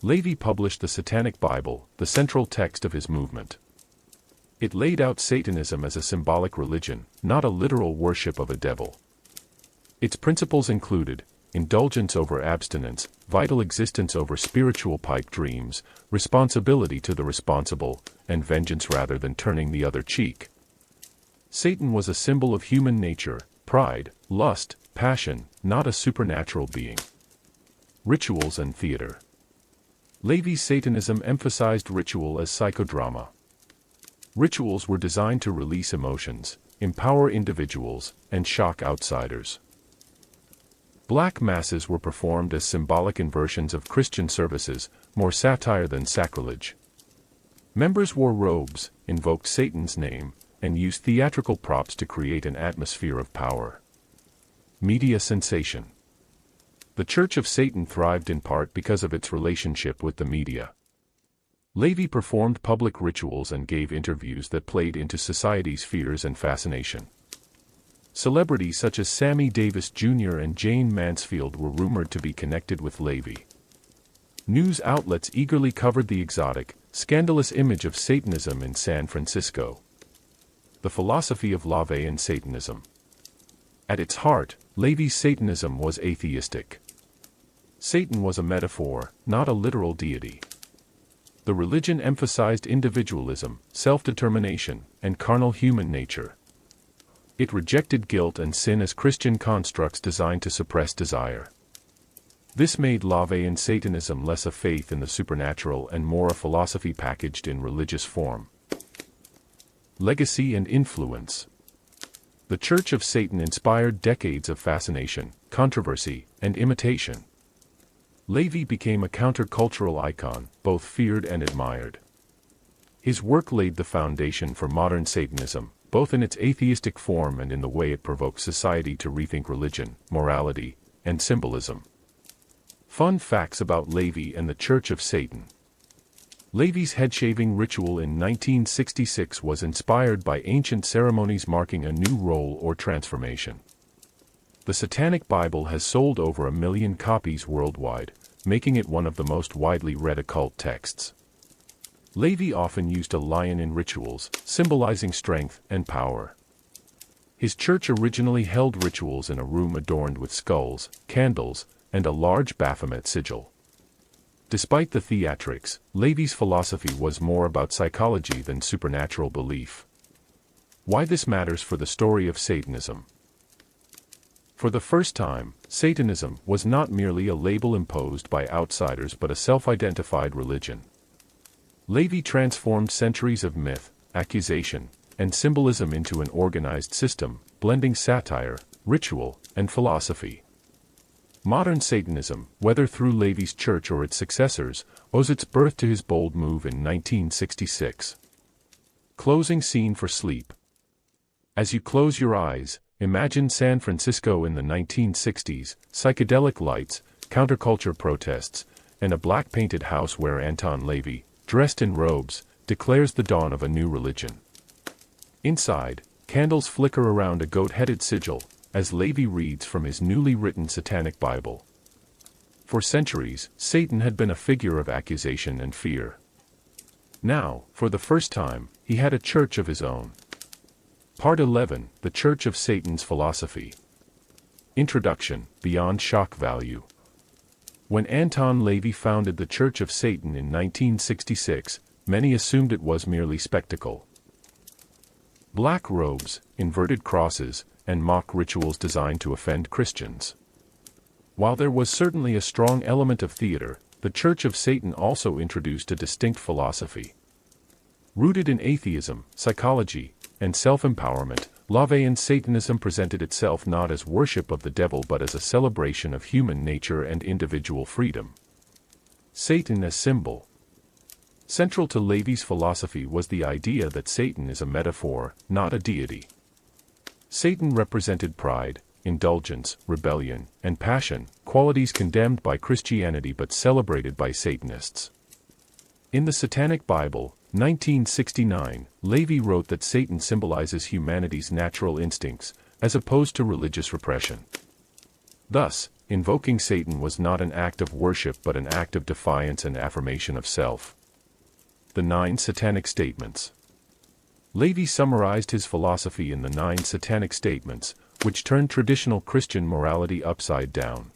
LaVey published the Satanic Bible, the central text of his movement. It laid out Satanism as a symbolic religion, not a literal worship of a devil. Its principles included indulgence over abstinence, vital existence over spiritual pipe dreams, responsibility to the responsible, and vengeance rather than turning the other cheek. Satan was a symbol of human nature, pride, lust, passion, not a supernatural being. Rituals and theater. LaVey's Satanism emphasized ritual as psychodrama. Rituals were designed to release emotions, empower individuals, and shock outsiders. Black masses were performed as symbolic inversions of Christian services, more satire than sacrilege. Members wore robes, invoked Satan's name, and used theatrical props to create an atmosphere of power. Media sensation. The Church of Satan thrived in part because of its relationship with the media. LaVey performed public rituals and gave interviews that played into society's fears and fascination. Celebrities such as Sammy Davis Jr. and Jane Mansfield were rumored to be connected with LaVey. News outlets eagerly covered the exotic, scandalous image of Satanism in San Francisco. The philosophy of LaVey and Satanism. At its heart, LaVey's Satanism was atheistic. Satan was a metaphor, not a literal deity. The religion emphasized individualism, self-determination, and carnal human nature. It rejected guilt and sin as Christian constructs designed to suppress desire. This made LaVey and Satanism less a faith in the supernatural and more a philosophy packaged in religious form. Legacy and influence. The Church of Satan inspired decades of fascination, controversy, and imitation. Lévi became a countercultural icon, both feared and admired. His work laid the foundation for modern Satanism, both in its atheistic form and in the way it provoked society to rethink religion, morality, and symbolism. Fun facts about Lévi and the Church of Satan. Lévi's head-shaving ritual in 1966 was inspired by ancient ceremonies marking a new role or transformation. The Satanic Bible has sold over 1 million copies worldwide, making it one of the most widely read occult texts. Lévi often used a lion in rituals, symbolizing strength and power. His church originally held rituals in a room adorned with skulls, candles, and a large Baphomet sigil. Despite the theatrics, Lévi's philosophy was more about psychology than supernatural belief. Why this matters for the story of Satanism. For the first time, Satanism was not merely a label imposed by outsiders but a self-identified religion. Lévi transformed centuries of myth, accusation, and symbolism into an organized system, blending satire, ritual, and philosophy. Modern Satanism, whether through Lévi's church or its successors, owes its birth to his bold move in 1966. Closing scene for sleep. As you close your eyes, imagine San Francisco in the 1960s, psychedelic lights, counterculture protests, and a black-painted house where Anton LaVey, dressed in robes, declares the dawn of a new religion. Inside, candles flicker around a goat-headed sigil, as LaVey reads from his newly written Satanic Bible. For centuries, Satan had been a figure of accusation and fear. Now, for the first time, he had a church of his own. Part 11, The Church of Satan's Philosophy. Introduction, Beyond Shock Value. When Anton LaVey founded the Church of Satan in 1966, many assumed it was merely spectacle. Black robes, inverted crosses, and mock rituals designed to offend Christians. While there was certainly a strong element of theater, the Church of Satan also introduced a distinct philosophy. Rooted in atheism, psychology, and self-empowerment, LaVey and Satanism presented itself not as worship of the devil but as a celebration of human nature and individual freedom. Satan as symbol. Central to LaVey's philosophy was the idea that Satan is a metaphor, not a deity. Satan represented pride, indulgence, rebellion, and passion, qualities condemned by Christianity but celebrated by Satanists. In the Satanic Bible, 1969, LaVey wrote that Satan symbolizes humanity's natural instincts, as opposed to religious repression. Thus, invoking Satan was not an act of worship but an act of defiance and affirmation of self. The 9 Satanic Statements. LaVey summarized his philosophy in the 9 Satanic Statements, which turned traditional Christian morality upside down.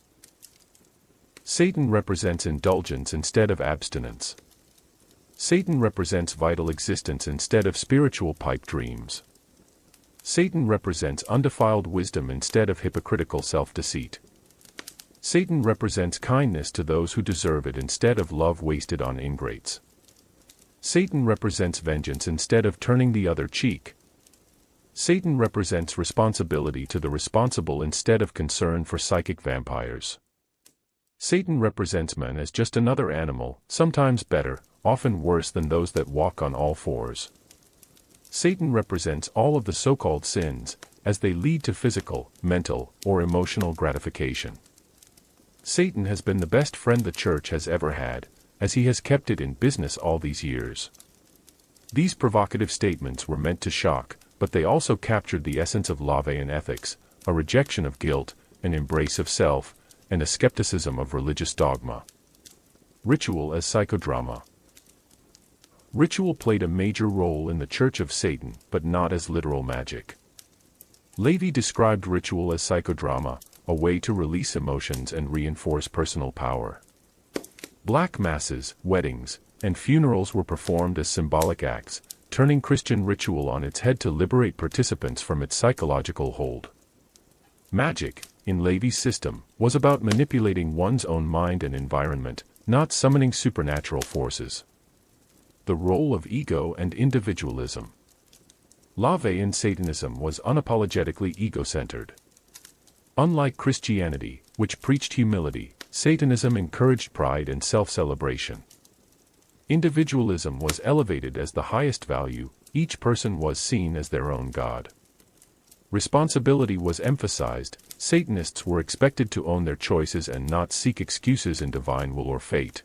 Satan represents indulgence instead of abstinence. Satan represents vital existence instead of spiritual pipe dreams. Satan represents undefiled wisdom instead of hypocritical self-deceit. Satan represents kindness to those who deserve it instead of love wasted on ingrates. Satan represents vengeance instead of turning the other cheek. Satan represents responsibility to the responsible instead of concern for psychic vampires. Satan represents man as just another animal, sometimes better, often worse than those that walk on all fours. Satan represents all of the so-called sins, as they lead to physical, mental, or emotional gratification. Satan has been the best friend the church has ever had, as he has kept it in business all these years. These provocative statements were meant to shock, but they also captured the essence of LaVeyan ethics, a rejection of guilt, an embrace of self, and a skepticism of religious dogma. Ritual as psychodrama. Ritual played a major role in the Church of Satan, but not as literal magic. LaVey described ritual as psychodrama, a way to release emotions and reinforce personal power. Black masses, weddings, and funerals were performed as symbolic acts, turning Christian ritual on its head to liberate participants from its psychological hold. Magic, in Lévi's system, was about manipulating one's own mind and environment, not summoning supernatural forces. The role of ego and individualism. LaVey in Satanism was unapologetically ego-centered. Unlike Christianity, which preached humility, Satanism encouraged pride and self-celebration. Individualism was elevated as the highest value, each person was seen as their own god. Responsibility was emphasized, Satanists were expected to own their choices and not seek excuses in divine will or fate.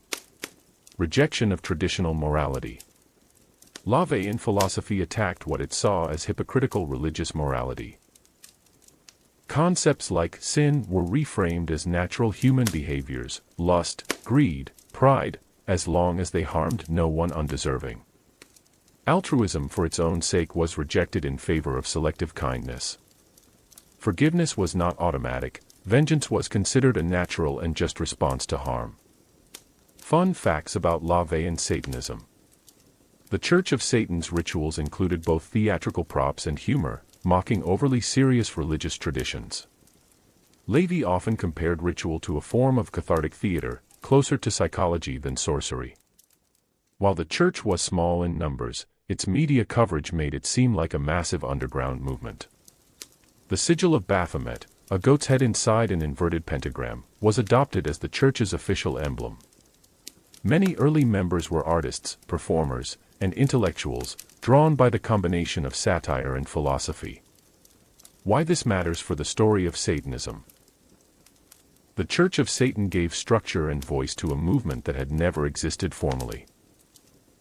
Rejection of traditional morality. LaVey in philosophy attacked what it saw as hypocritical religious morality. Concepts like sin were reframed as natural human behaviors, lust, greed, pride, as long as they harmed no one undeserving. Altruism for its own sake was rejected in favor of selective kindness. Forgiveness was not automatic, vengeance was considered a natural and just response to harm. Fun facts about LaVey and Satanism. The Church of Satan's rituals included both theatrical props and humor, mocking overly serious religious traditions. Lévi often compared ritual to a form of cathartic theater, closer to psychology than sorcery. While the church was small in numbers, its media coverage made it seem like a massive underground movement. The sigil of Baphomet, a goat's head inside an inverted pentagram, was adopted as the church's official emblem. Many early members were artists, performers, and intellectuals, drawn by the combination of satire and philosophy. Why this matters for the story of Satanism. The Church of Satan gave structure and voice to a movement that had never existed formally.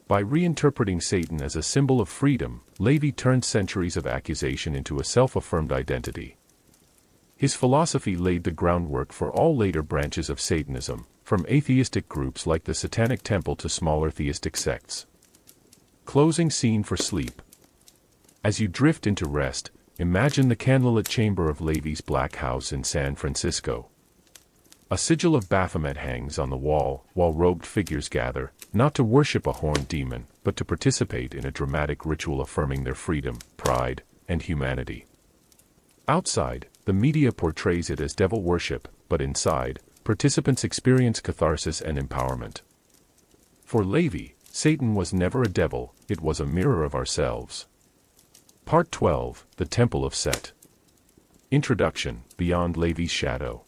By reinterpreting Satan as a symbol of freedom, Lévi turned centuries of accusation into a self-affirmed identity. His philosophy laid the groundwork for all later branches of Satanism, from atheistic groups like the Satanic Temple to smaller theistic sects. Closing scene for sleep. As you drift into rest, imagine the candlelit chamber of Lévi's Black House in San Francisco. A sigil of Baphomet hangs on the wall, while robed figures gather, not to worship a horned demon, but to participate in a dramatic ritual affirming their freedom, pride, and humanity. Outside, the media portrays it as devil worship, but inside, participants experience catharsis and empowerment. For Lévi, Satan was never a devil, it was a mirror of ourselves. Part 12, The Temple of Set. Introduction, Beyond Lévi's Shadow.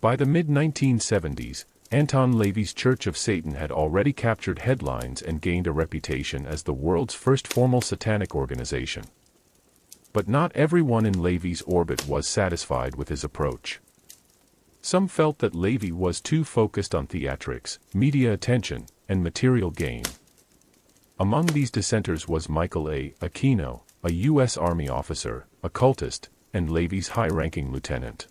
By the mid-1970s, Anton LaVey's Church of Satan had already captured headlines and gained a reputation as the world's first formal satanic organization. But not everyone in LaVey's orbit was satisfied with his approach. Some felt that LaVey was too focused on theatrics, media attention, and material gain. Among these dissenters was Michael A. Aquino, a U.S. Army officer, occultist, and LaVey's high-ranking lieutenant.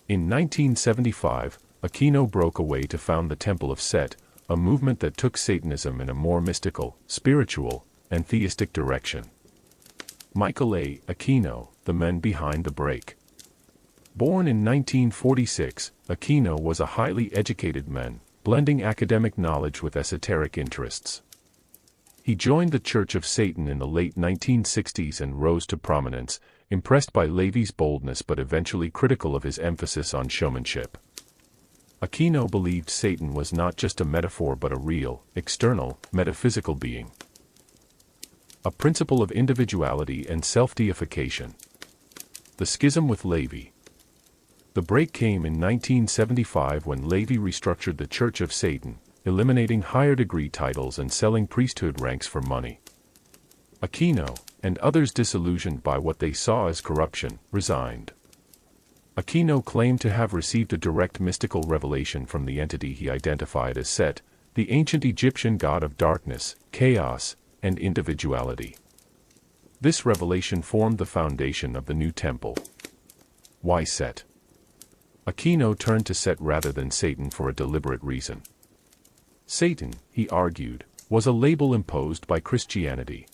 In 1975, Aquino broke away to found the Temple of Set, a movement that took Satanism in a more mystical, spiritual, and theistic direction. Michael A. Aquino, the man behind the break. Born in 1946, Aquino was a highly educated man, blending academic knowledge with esoteric interests. He joined the Church of Satan in the late 1960s and rose to prominence, impressed by LaVey's boldness but eventually critical of his emphasis on showmanship. Aquino believed Satan was not just a metaphor but a real, external, metaphysical being. A principle of individuality and self-deification. The schism with Lévi. The break came in 1975 when Lévi restructured the Church of Satan, eliminating higher degree titles and selling priesthood ranks for money. Aquino, and others disillusioned by what they saw as corruption, resigned. Aquino claimed to have received a direct mystical revelation from the entity he identified as Set, the ancient Egyptian god of darkness, chaos, and individuality. This revelation formed the foundation of the new temple. Why Set? Aquino turned to Set rather than Satan for a deliberate reason. Satan, he argued, was a label imposed by Christianity.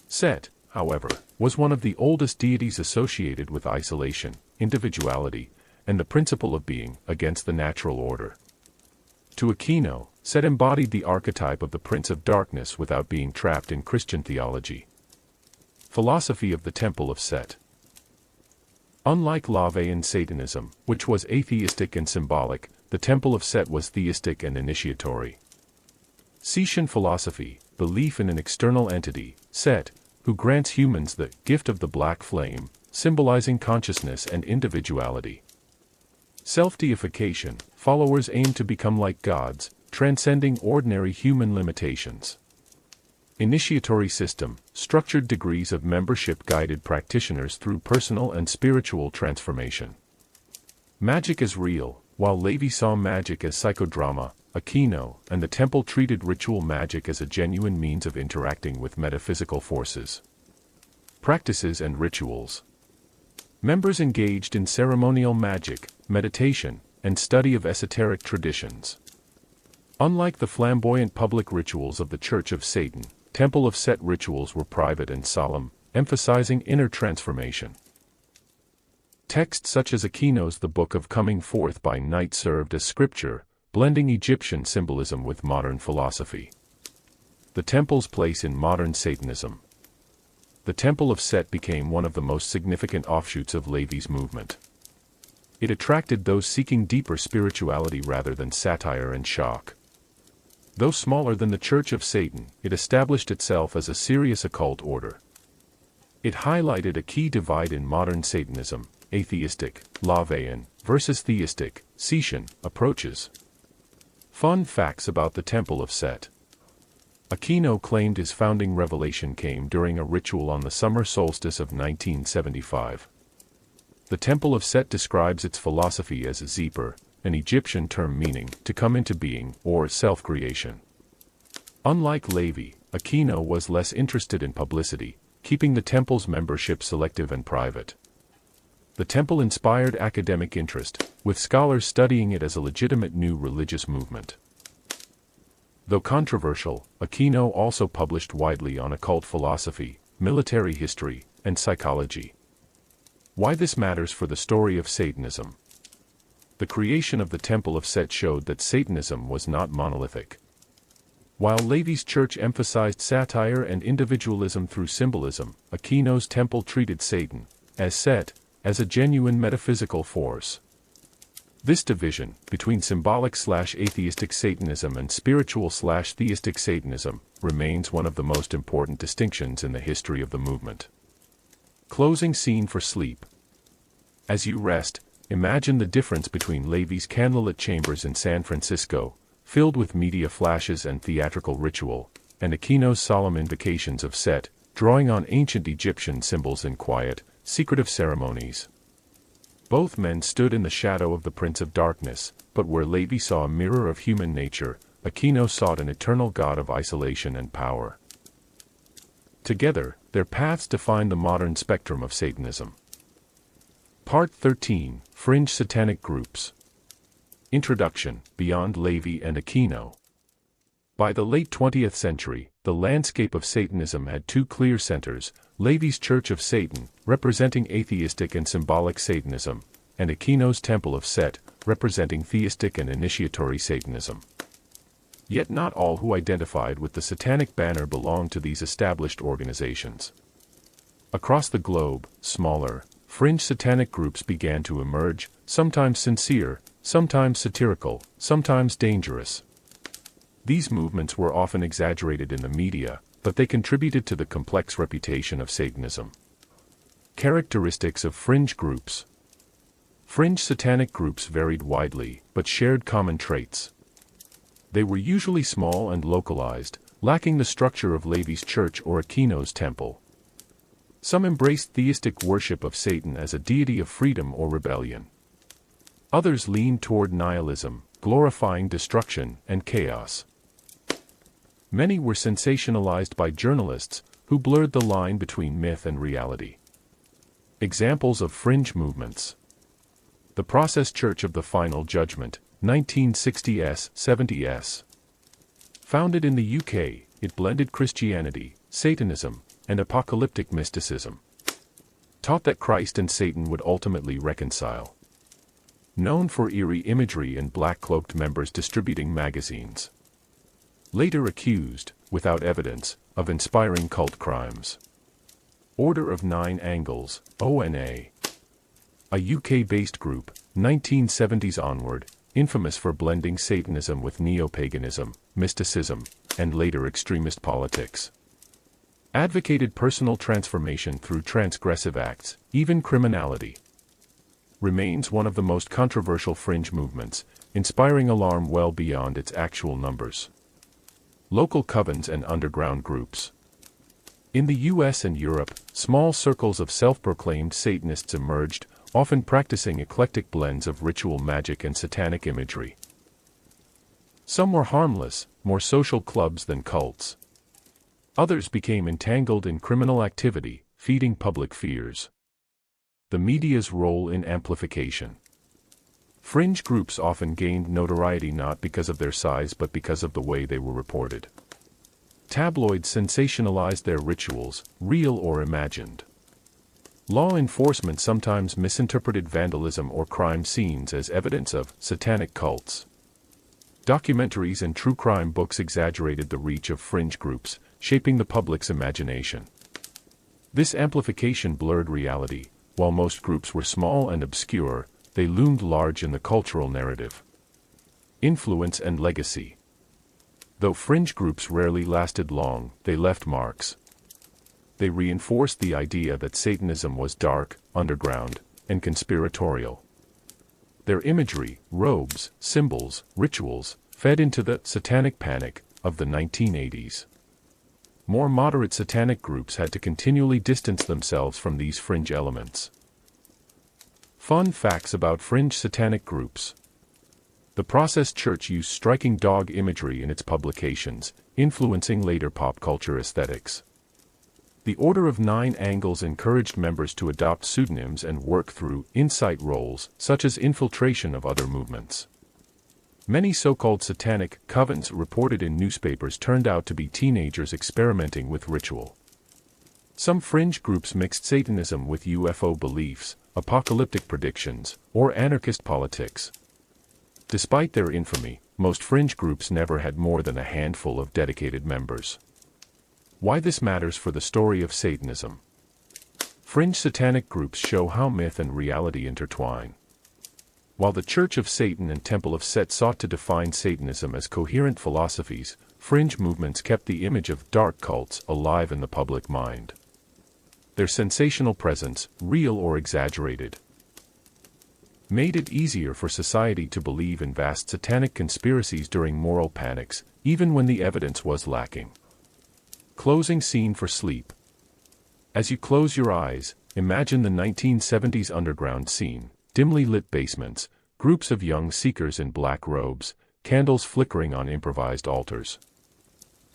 Set, however, was one of the oldest deities associated with isolation, individuality, and the principle of being against the natural order. To Aquino, Set embodied the archetype of the Prince of Darkness without being trapped in Christian theology. Philosophy of the Temple of Set. Unlike LaVey and Satanism, which was atheistic and symbolic, the Temple of Set was theistic and initiatory. Setian philosophy, belief in an external entity, Set, who grants humans the gift of the black flame, symbolizing consciousness and individuality. Self-deification, followers aim to become like gods, transcending ordinary human limitations. Initiatory system, structured degrees of membership guided practitioners through personal and spiritual transformation. Magic is real, while Lévi saw magic as psychodrama, Aquino and the temple treated ritual magic as a genuine means of interacting with metaphysical forces. Practices and rituals. Members engaged in ceremonial magic, meditation, and study of esoteric traditions. Unlike the flamboyant public rituals of the Church of Satan, Temple of Set rituals were private and solemn, emphasizing inner transformation. Texts such as Aquino's The Book of Coming Forth by Night served as scripture, blending Egyptian symbolism with modern philosophy. The temple's place in modern Satanism. The Temple of Set became one of the most significant offshoots of Lévi's movement. It attracted those seeking deeper spirituality rather than satire and shock. Though smaller than the Church of Satan, it established itself as a serious occult order. It highlighted a key divide in modern Satanism, atheistic, LaVeyan, versus theistic, Setian, approaches. Fun facts about the Temple of Set. Aquino claimed his founding revelation came during a ritual on the summer solstice of 1975. The Temple of Set describes its philosophy as a zeper, an Egyptian term meaning to come into being or self-creation. Unlike Lévi, Aquino was less interested in publicity, keeping the temple's membership selective and private. The temple inspired academic interest, with scholars studying it as a legitimate new religious movement. Though controversial, Aquino also published widely on occult philosophy, military history, and psychology. Why this matters for the story of Satanism. The creation of the Temple of Set showed that Satanism was not monolithic. While Lévi's church emphasized satire and individualism through symbolism, Aquino's temple treated Satan, as Set, as a genuine metaphysical force. This division, between symbolic/atheistic Satanism and spiritual/theistic Satanism, remains one of the most important distinctions in the history of the movement. Closing scene for sleep. As you rest, imagine the difference between Lévi's candlelit chambers in San Francisco, filled with media flashes and theatrical ritual, and Aquino's solemn invocations of Set, drawing on ancient Egyptian symbols in quiet, secretive ceremonies. Both men stood in the shadow of the Prince of Darkness, but where Lévi saw a mirror of human nature, Aquino sought an eternal God of isolation and power. Together, their paths define the modern spectrum of Satanism. Part 13, Fringe Satanic Groups. Introduction, Beyond Lévi and Aquino. By the late 20th century, the landscape of Satanism had two clear centers, Lévi's Church of Satan, representing atheistic and symbolic Satanism, and Aquino's Temple of Set, representing theistic and initiatory Satanism. Yet not all who identified with the satanic banner belonged to these established organizations. Across the globe, smaller, fringe satanic groups began to emerge, sometimes sincere, sometimes satirical, sometimes dangerous. These movements were often exaggerated in the media, but they contributed to the complex reputation of Satanism. Characteristics of fringe groups. Fringe satanic groups varied widely, but shared common traits. They were usually small and localized, lacking the structure of Lévi's church or Aquino's temple. Some embraced theistic worship of Satan as a deity of freedom or rebellion. Others leaned toward nihilism, glorifying destruction and chaos. Many were sensationalized by journalists, who blurred the line between myth and reality. Examples of fringe movements. The Process Church of the Final Judgment, 1960s-70s. Founded in the UK, it blended Christianity, Satanism, and apocalyptic mysticism. Taught that Christ and Satan would ultimately reconcile. Known for eerie imagery and black-cloaked members distributing magazines. Later accused, without evidence, of inspiring cult crimes. Order of Nine Angles, ONA. a UK-based group, 1970s onward, infamous for blending Satanism with neo-paganism, mysticism, and later extremist politics. Advocated personal transformation through transgressive acts, even criminality. Remains one of the most controversial fringe movements, inspiring alarm well beyond its actual numbers. Local covens and underground groups. In the US and Europe, small circles of self-proclaimed Satanists emerged, often practicing eclectic blends of ritual magic and satanic imagery. Some were harmless, more social clubs than cults. Others became entangled in criminal activity, feeding public fears. The media's role in amplification. Fringe groups often gained notoriety not because of their size but because of the way they were reported. Tabloids sensationalized their rituals, real or imagined. Law enforcement sometimes misinterpreted vandalism or crime scenes as evidence of satanic cults. Documentaries and true crime books exaggerated the reach of fringe groups, shaping the public's imagination. This amplification blurred reality. While most groups were small and obscure, they loomed large in the cultural narrative. Influence and legacy. Though fringe groups rarely lasted long, they left marks. They reinforced the idea that Satanism was dark, underground, and conspiratorial. Their imagery, robes, symbols, rituals, fed into the Satanic Panic of the 1980s. More moderate satanic groups had to continually distance themselves from these fringe elements. Fun facts about fringe satanic groups. The Process Church used striking dog imagery in its publications, influencing later pop culture aesthetics. The Order of Nine Angles encouraged members to adopt pseudonyms and work through insight roles, such as infiltration of other movements. Many so-called satanic covens reported in newspapers turned out to be teenagers experimenting with ritual. Some fringe groups mixed Satanism with UFO beliefs, apocalyptic predictions, or anarchist politics. Despite their infamy, most fringe groups never had more than a handful of dedicated members. Why this matters for the story of Satanism. Fringe satanic groups show how myth and reality intertwine. While the Church of Satan and Temple of Set sought to define Satanism as coherent philosophies, fringe movements kept the image of dark cults alive in the public mind. Their sensational presence, real or exaggerated, made it easier for society to believe in vast satanic conspiracies during moral panics, even when the evidence was lacking. Closing scene for sleep. As you close your eyes, imagine the 1970s underground scene. Dimly lit basements, groups of young seekers in black robes, candles flickering on improvised altars.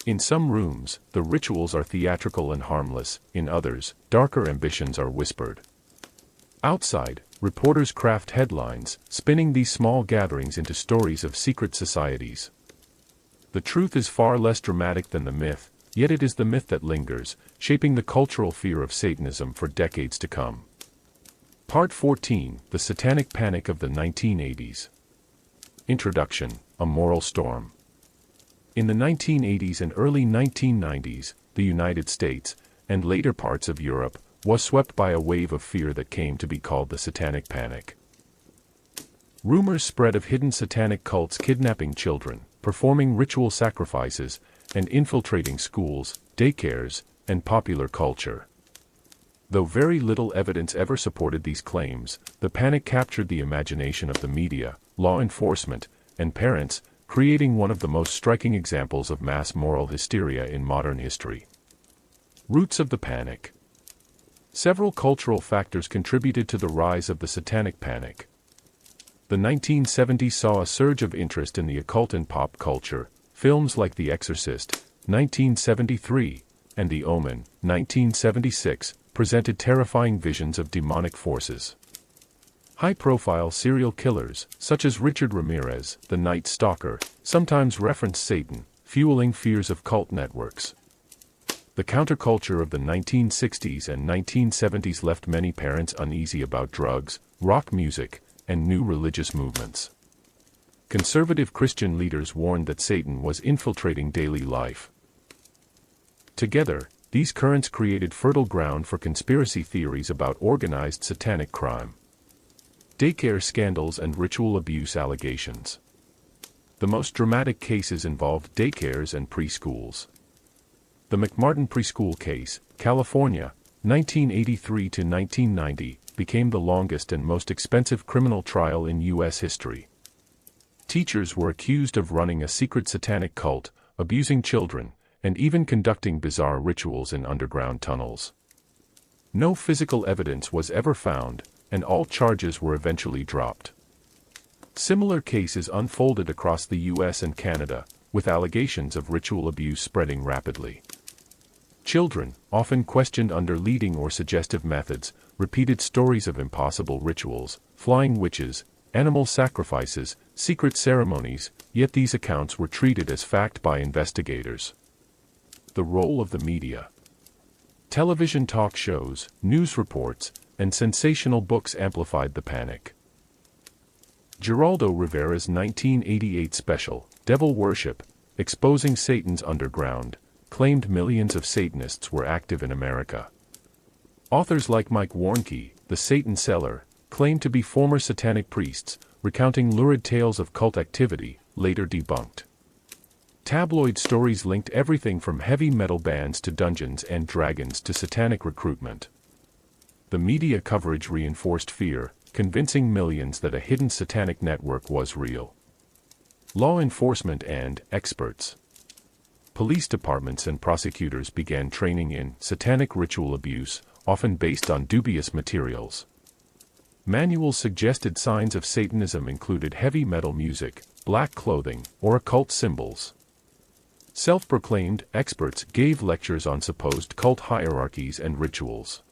In some rooms, the rituals are theatrical and harmless, in others, darker ambitions are whispered. Outside, reporters craft headlines, spinning these small gatherings into stories of secret societies. The truth is far less dramatic than the myth, yet it is the myth that lingers, shaping the cultural fear of Satanism for decades to come. Part 14, The Satanic Panic of the 1980s. Introduction, A Moral Storm. In the 1980s and early 1990s, the United States, and later parts of Europe, was swept by a wave of fear that came to be called the Satanic Panic. Rumors spread of hidden satanic cults kidnapping children, performing ritual sacrifices, and infiltrating schools, daycares, and popular culture. Though very little evidence ever supported these claims, the panic captured the imagination of the media, law enforcement, and parents, creating one of the most striking examples of mass moral hysteria in modern history. Roots of the panic. Several cultural factors contributed to the rise of the Satanic Panic. The 1970s saw a surge of interest in the occult in pop culture. Films like The Exorcist, 1973, and The Omen, 1976, presented terrifying visions of demonic forces. High-profile serial killers, such as Richard Ramirez, the Night Stalker, sometimes referenced Satan, fueling fears of cult networks. The counterculture of the 1960s and 1970s left many parents uneasy about drugs, rock music, and new religious movements. Conservative Christian leaders warned that Satan was infiltrating daily life. Together, these currents created fertile ground for conspiracy theories about organized satanic crime. Daycare scandals and ritual abuse allegations. The most dramatic cases involved daycares and preschools. The McMartin preschool case, California, 1983 to 1990, became the longest and most expensive criminal trial in U.S. history. Teachers were accused of running a secret satanic cult, abusing children, and even conducting bizarre rituals in underground tunnels. No physical evidence was ever found, and all charges were eventually dropped. Similar cases unfolded across the U.S. and Canada, with allegations of ritual abuse spreading rapidly. Children, often questioned under leading or suggestive methods, repeated stories of impossible rituals, flying witches, animal sacrifices, secret ceremonies, yet these accounts were treated as fact by investigators. The role of the media. Television talk shows, news reports, and sensational books amplified the panic. Geraldo Rivera's 1988 special, Devil Worship, Exposing Satan's Underground, claimed millions of Satanists were active in America. Authors like Mike Warnke, the Satan Seller, claimed to be former satanic priests, recounting lurid tales of cult activity, later debunked. Tabloid stories linked everything from heavy metal bands to Dungeons and Dragons to satanic recruitment. The media coverage reinforced fear, convincing millions that a hidden satanic network was real. Law enforcement and experts. Police departments and prosecutors began training in satanic ritual abuse, often based on dubious materials. Manuals suggested signs of Satanism included heavy metal music, black clothing, or occult symbols. Self-proclaimed experts gave lectures on supposed cult hierarchies and rituals.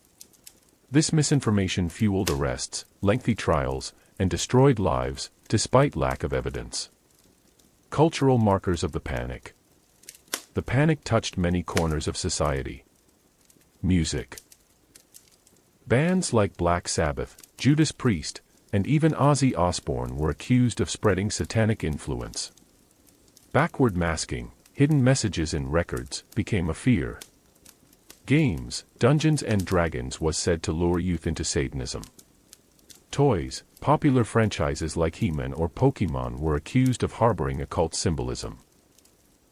This misinformation fueled arrests, lengthy trials, and destroyed lives, despite lack of evidence. Cultural markers of the panic. The panic touched many corners of society. Music. Bands like Black Sabbath, Judas Priest, and even Ozzy Osbourne were accused of spreading satanic influence. Backward masking, hidden messages in records, became a fear. Games, Dungeons and Dragons was said to lure youth into Satanism. Toys, popular franchises like He-Man or Pokemon were accused of harboring occult symbolism.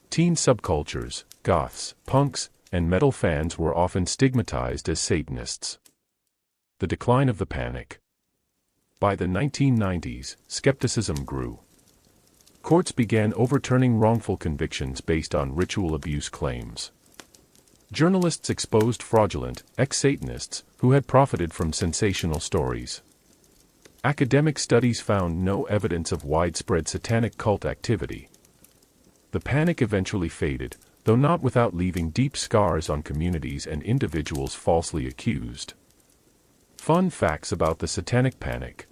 Teen subcultures, goths, punks, and metal fans were often stigmatized as Satanists. The decline of the panic. By the 1990s, skepticism grew. Courts began overturning wrongful convictions based on ritual abuse claims. Journalists exposed fraudulent, ex-Satanists, who had profited from sensational stories. Academic studies found no evidence of widespread satanic cult activity. The panic eventually faded, though not without leaving deep scars on communities and individuals falsely accused. Fun facts about the Satanic Panic.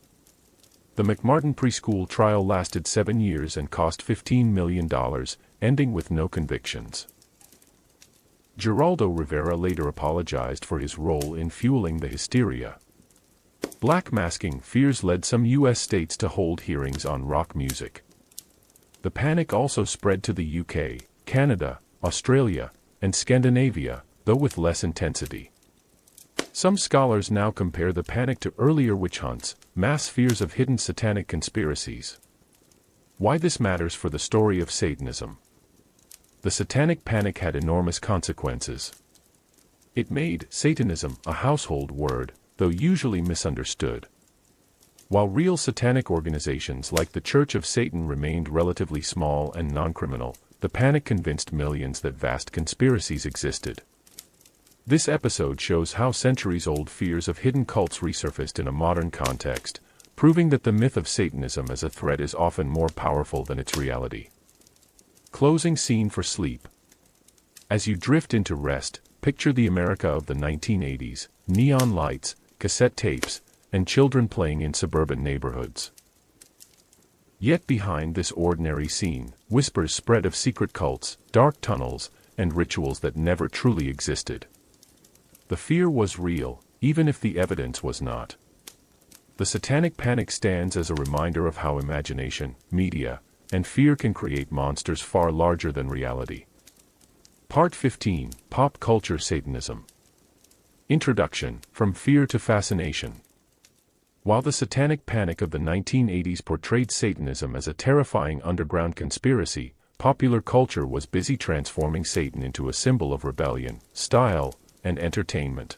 The McMartin preschool trial lasted 7 years and cost $15 million, ending with no convictions. Geraldo Rivera later apologized for his role in fueling the hysteria. Blackmasking fears led some U.S. states to hold hearings on rock music. The panic also spread to the UK, Canada, Australia, and Scandinavia, though with less intensity. Some scholars now compare the panic to earlier witch hunts, mass fears of hidden satanic conspiracies. Why this matters for the story of Satanism. The Satanic Panic had enormous consequences. It made Satanism a household word, though usually misunderstood. While real satanic organizations like the Church of Satan remained relatively small and non-criminal, the panic convinced millions that vast conspiracies existed. This episode shows how centuries-old fears of hidden cults resurfaced in a modern context, proving that the myth of Satanism as a threat is often more powerful than its reality. Closing scene for sleep. As you drift into rest, picture the America of the 1980s, neon lights, cassette tapes, and children playing in suburban neighborhoods. Yet behind this ordinary scene, whispers spread of secret cults, dark tunnels, and rituals that never truly existed. The fear was real, even if the evidence was not. The Satanic Panic stands as a reminder of how imagination, media, and fear can create monsters far larger than reality. Part 15, Pop Culture Satanism. Introduction, From Fear to Fascination. While the Satanic Panic of the 1980s portrayed Satanism as a terrifying underground conspiracy, popular culture was busy transforming Satan into a symbol of rebellion, style, and entertainment.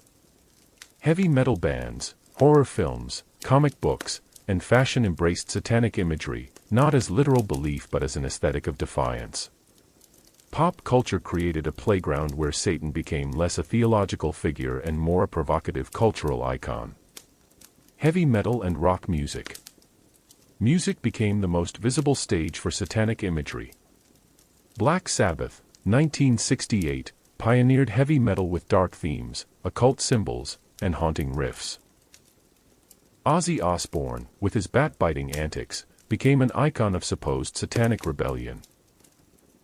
Heavy metal bands, horror films, comic books, and fashion embraced satanic imagery, not as literal belief but as an aesthetic of defiance. Pop culture created a playground where Satan became less a theological figure and more a provocative cultural icon. Heavy metal and rock music. Music became the most visible stage for satanic imagery. Black Sabbath, 1968, pioneered heavy metal with dark themes, occult symbols, and haunting riffs. Ozzy Osbourne, with his bat-biting antics, became an icon of supposed satanic rebellion.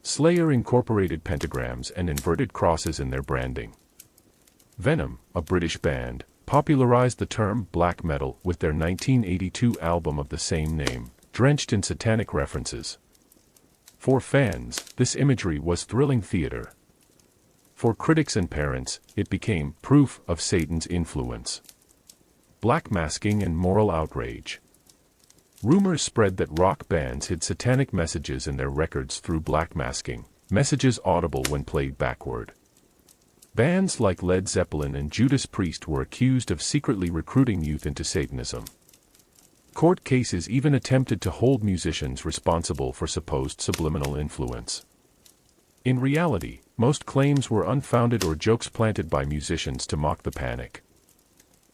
Slayer incorporated pentagrams and inverted crosses in their branding. Venom, a British band, popularized the term black metal with their 1982 album of the same name, drenched in satanic references. For fans, this imagery was thrilling theater. For critics and parents, it became proof of Satan's influence. Blackmasking and moral outrage. Rumors spread that rock bands hid satanic messages in their records through blackmasking, messages audible when played backward. Bands like Led Zeppelin and Judas Priest were accused of secretly recruiting youth into Satanism. Court cases even attempted to hold musicians responsible for supposed subliminal influence. In reality, most claims were unfounded or jokes planted by musicians to mock the panic.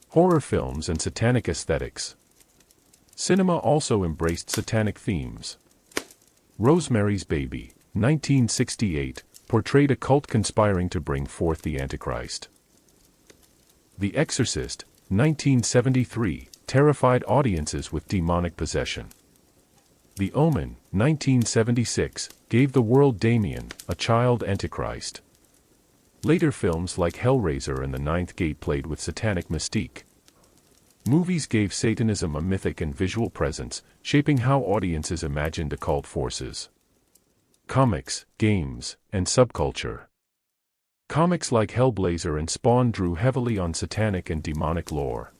Horror films and satanic aesthetics. Cinema also embraced satanic themes. Rosemary's Baby, 1968, portrayed a cult conspiring to bring forth the Antichrist. The Exorcist, 1973, terrified audiences with demonic possession. The Omen, 1976, gave the world Damien, a child Antichrist. Later films like Hellraiser and The Ninth Gate played with satanic mystique. Movies gave Satanism a mythic and visual presence, shaping how audiences imagined occult forces. Comics, games, and subculture. Comics like Hellblazer and Spawn drew heavily on satanic and demonic lore.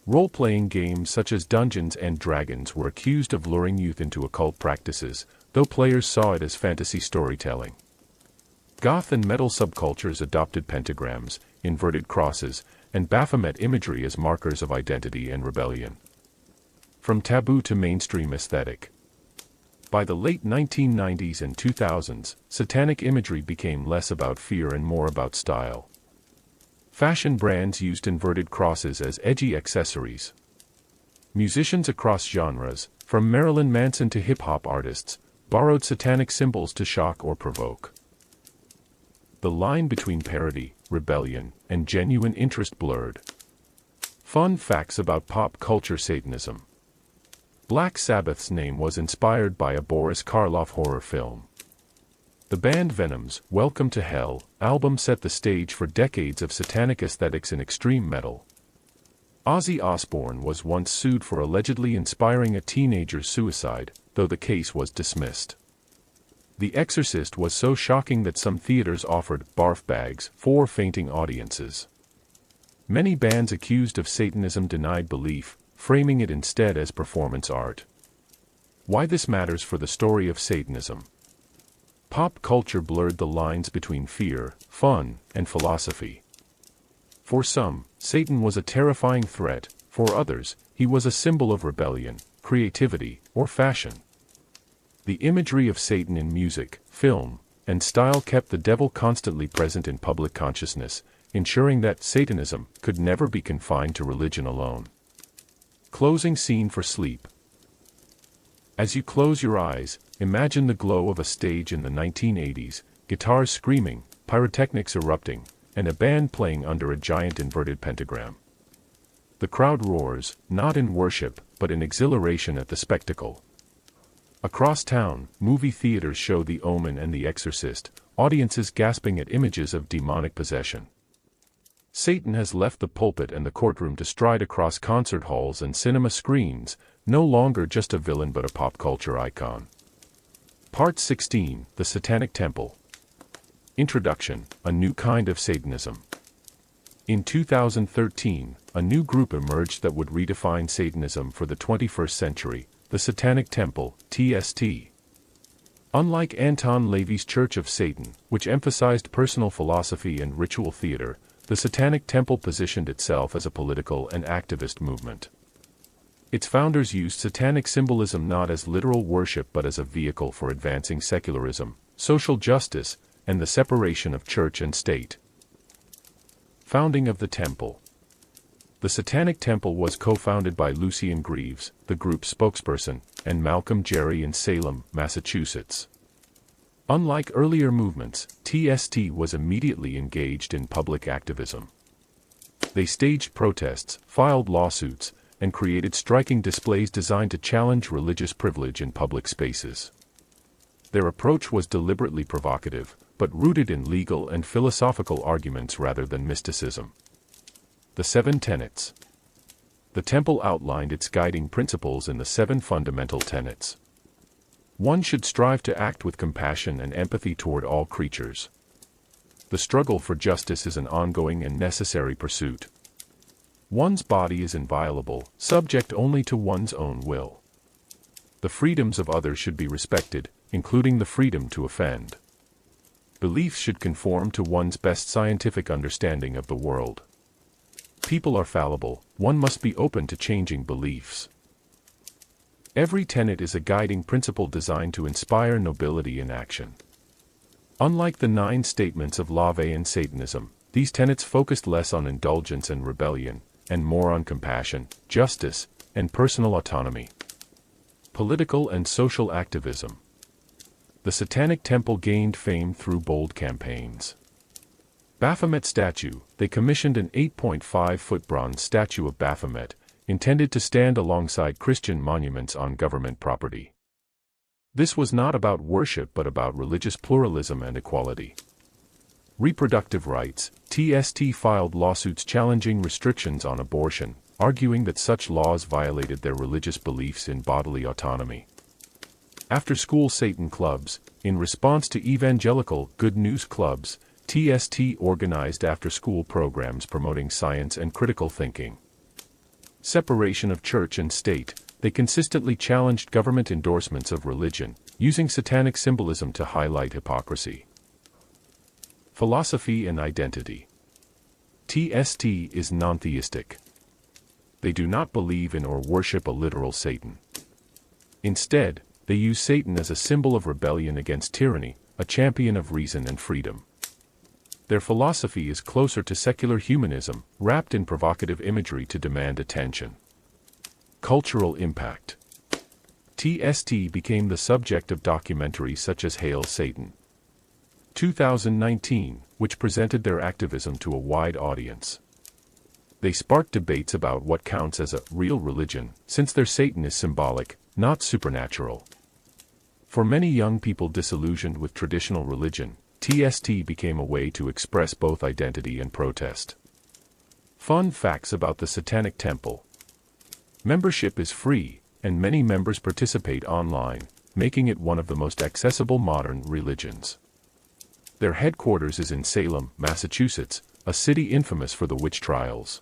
Role-playing games such as Dungeons and Dragons were accused of luring youth into occult practices, though players saw it as fantasy storytelling. Goth and metal subcultures adopted pentagrams, inverted crosses, and Baphomet imagery as markers of identity and rebellion. From taboo to mainstream aesthetic. By the late 1990s and 2000s, satanic imagery became less about fear and more about style. Fashion brands used inverted crosses as edgy accessories. Musicians across genres, from Marilyn Manson to hip-hop artists, borrowed satanic symbols to shock or provoke. The line between parody, rebellion, and genuine interest blurred. Fun facts about pop culture Satanism. Black Sabbath's name was inspired by a Boris Karloff horror film. The band Venom's Welcome to Hell album set the stage for decades of satanic aesthetics in extreme metal. Ozzy Osbourne was once sued for allegedly inspiring a teenager's suicide, though the case was dismissed. The Exorcist was so shocking that some theaters offered barf bags for fainting audiences. Many bands accused of Satanism denied belief, framing it instead as performance art. Why this matters for the story of Satanism. Pop culture blurred the lines between fear, fun, and philosophy. For some, Satan was a terrifying threat, for others, he was a symbol of rebellion, creativity, or fashion. The imagery of Satan in music, film, and style kept the devil constantly present in public consciousness, ensuring that Satanism could never be confined to religion alone. Closing scene for sleep. As you close your eyes, imagine the glow of a stage in the 1980s, guitars screaming, pyrotechnics erupting, and a band playing under a giant inverted pentagram. The crowd roars, not in worship, but in exhilaration at the spectacle. Across town, movie theaters show The Omen and The Exorcist, audiences gasping at images of demonic possession. Satan has left the pulpit and the courtroom to stride across concert halls and cinema screens, no longer just a villain but a pop culture icon. Part 16, The Satanic Temple. Introduction, a new kind of Satanism. In 2013, a new group emerged that would redefine Satanism for the 21st century, the Satanic Temple, TST. Unlike Anton LaVey's Church of Satan, which emphasized personal philosophy and ritual theater, the Satanic Temple positioned itself as a political and activist movement. Its founders used satanic symbolism not as literal worship but as a vehicle for advancing secularism, social justice, and the separation of church and state. Founding of the Temple. The Satanic Temple was co-founded by Lucien Greaves, the group's spokesperson, and Malcolm Jerry in Salem, Massachusetts. Unlike earlier movements, TST was immediately engaged in public activism. They staged protests, filed lawsuits, and created striking displays designed to challenge religious privilege in public spaces. Their approach was deliberately provocative, but rooted in legal and philosophical arguments rather than mysticism. The Seven Tenets. The Temple outlined its guiding principles in the 7 fundamental tenets. 1 should strive to act with compassion and empathy toward all creatures. The struggle for justice is an ongoing and necessary pursuit. One's body is inviolable, subject only to one's own will. The freedoms of others should be respected, including the freedom to offend. Beliefs should conform to one's best scientific understanding of the world. People are fallible, one must be open to changing beliefs. Every tenet is a guiding principle designed to inspire nobility in action. Unlike the 9 statements of LaVey and Satanism, these tenets focused less on indulgence and rebellion, and more on compassion, justice, and personal autonomy. Political and social activism. The Satanic Temple gained fame through bold campaigns. Baphomet statue. They commissioned an 8.5-foot bronze statue of Baphomet, intended to stand alongside Christian monuments on government property. This was not about worship but about religious pluralism and equality. Reproductive rights. TST filed lawsuits challenging restrictions on abortion, arguing that such laws violated their religious beliefs in bodily autonomy. After-school Satan clubs. In response to evangelical Good News clubs, TST organized after-school programs promoting science and critical thinking. Separation of church and state. They consistently challenged government endorsements of religion, using satanic symbolism to highlight hypocrisy. Philosophy and identity. TST is non-theistic. They do not believe in or worship a literal Satan. Instead, they use Satan as a symbol of rebellion against tyranny, a champion of reason and freedom. Their philosophy is closer to secular humanism, wrapped in provocative imagery to demand attention. Cultural impact. TST became the subject of documentaries such as Hail Satan! 2019, which presented their activism to a wide audience. They sparked debates about what counts as a real religion, since their Satan is symbolic, not supernatural. For many young people disillusioned with traditional religion, TST became a way to express both identity and protest. Fun facts about the Satanic Temple. Membership is free, and many members participate online, making it one of the most accessible modern religions. Their headquarters is in Salem, Massachusetts, a city infamous for the witch trials.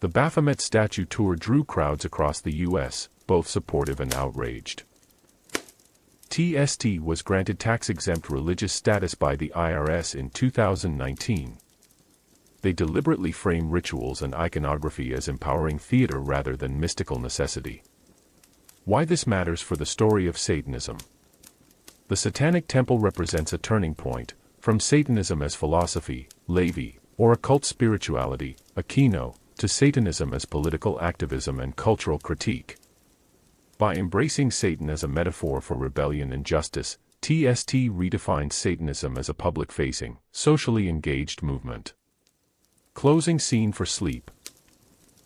The Baphomet statue tour drew crowds across the U.S., both supportive and outraged. TST was granted tax-exempt religious status by the IRS in 2019. They deliberately frame rituals and iconography as empowering theater rather than mystical necessity. Why this matters for the story of Satanism. The Satanic Temple represents a turning point, from Satanism as philosophy, Lévi, or occult spirituality, Aquino, to Satanism as political activism and cultural critique. By embracing Satan as a metaphor for rebellion and justice, TST redefines Satanism as a public-facing, socially engaged movement. Closing scene for sleep.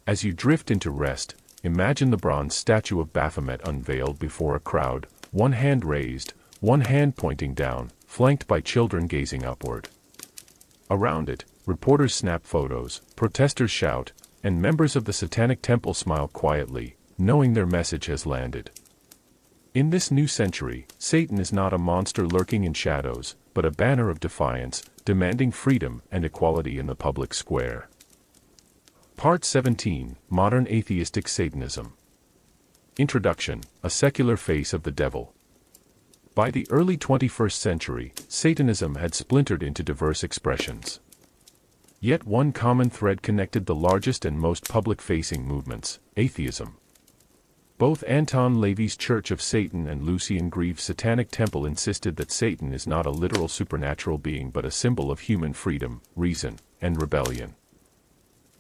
As you drift into rest, imagine the bronze statue of Baphomet unveiled before a crowd, one hand raised, one hand pointing down, flanked by children gazing upward. Around it, reporters snap photos, protesters shout, and members of the Satanic Temple smile quietly, knowing their message has landed. In this new century, Satan is not a monster lurking in shadows, but a banner of defiance, demanding freedom and equality in the public square. Part 17, Modern Atheistic Satanism. Introduction, a secular face of the devil. By the early 21st century, Satanism had splintered into diverse expressions. Yet one common thread connected the largest and most public-facing movements, atheism. Both Anton LaVey's Church of Satan and Lucien Greaves' Satanic Temple insisted that Satan is not a literal supernatural being but a symbol of human freedom, reason, and rebellion.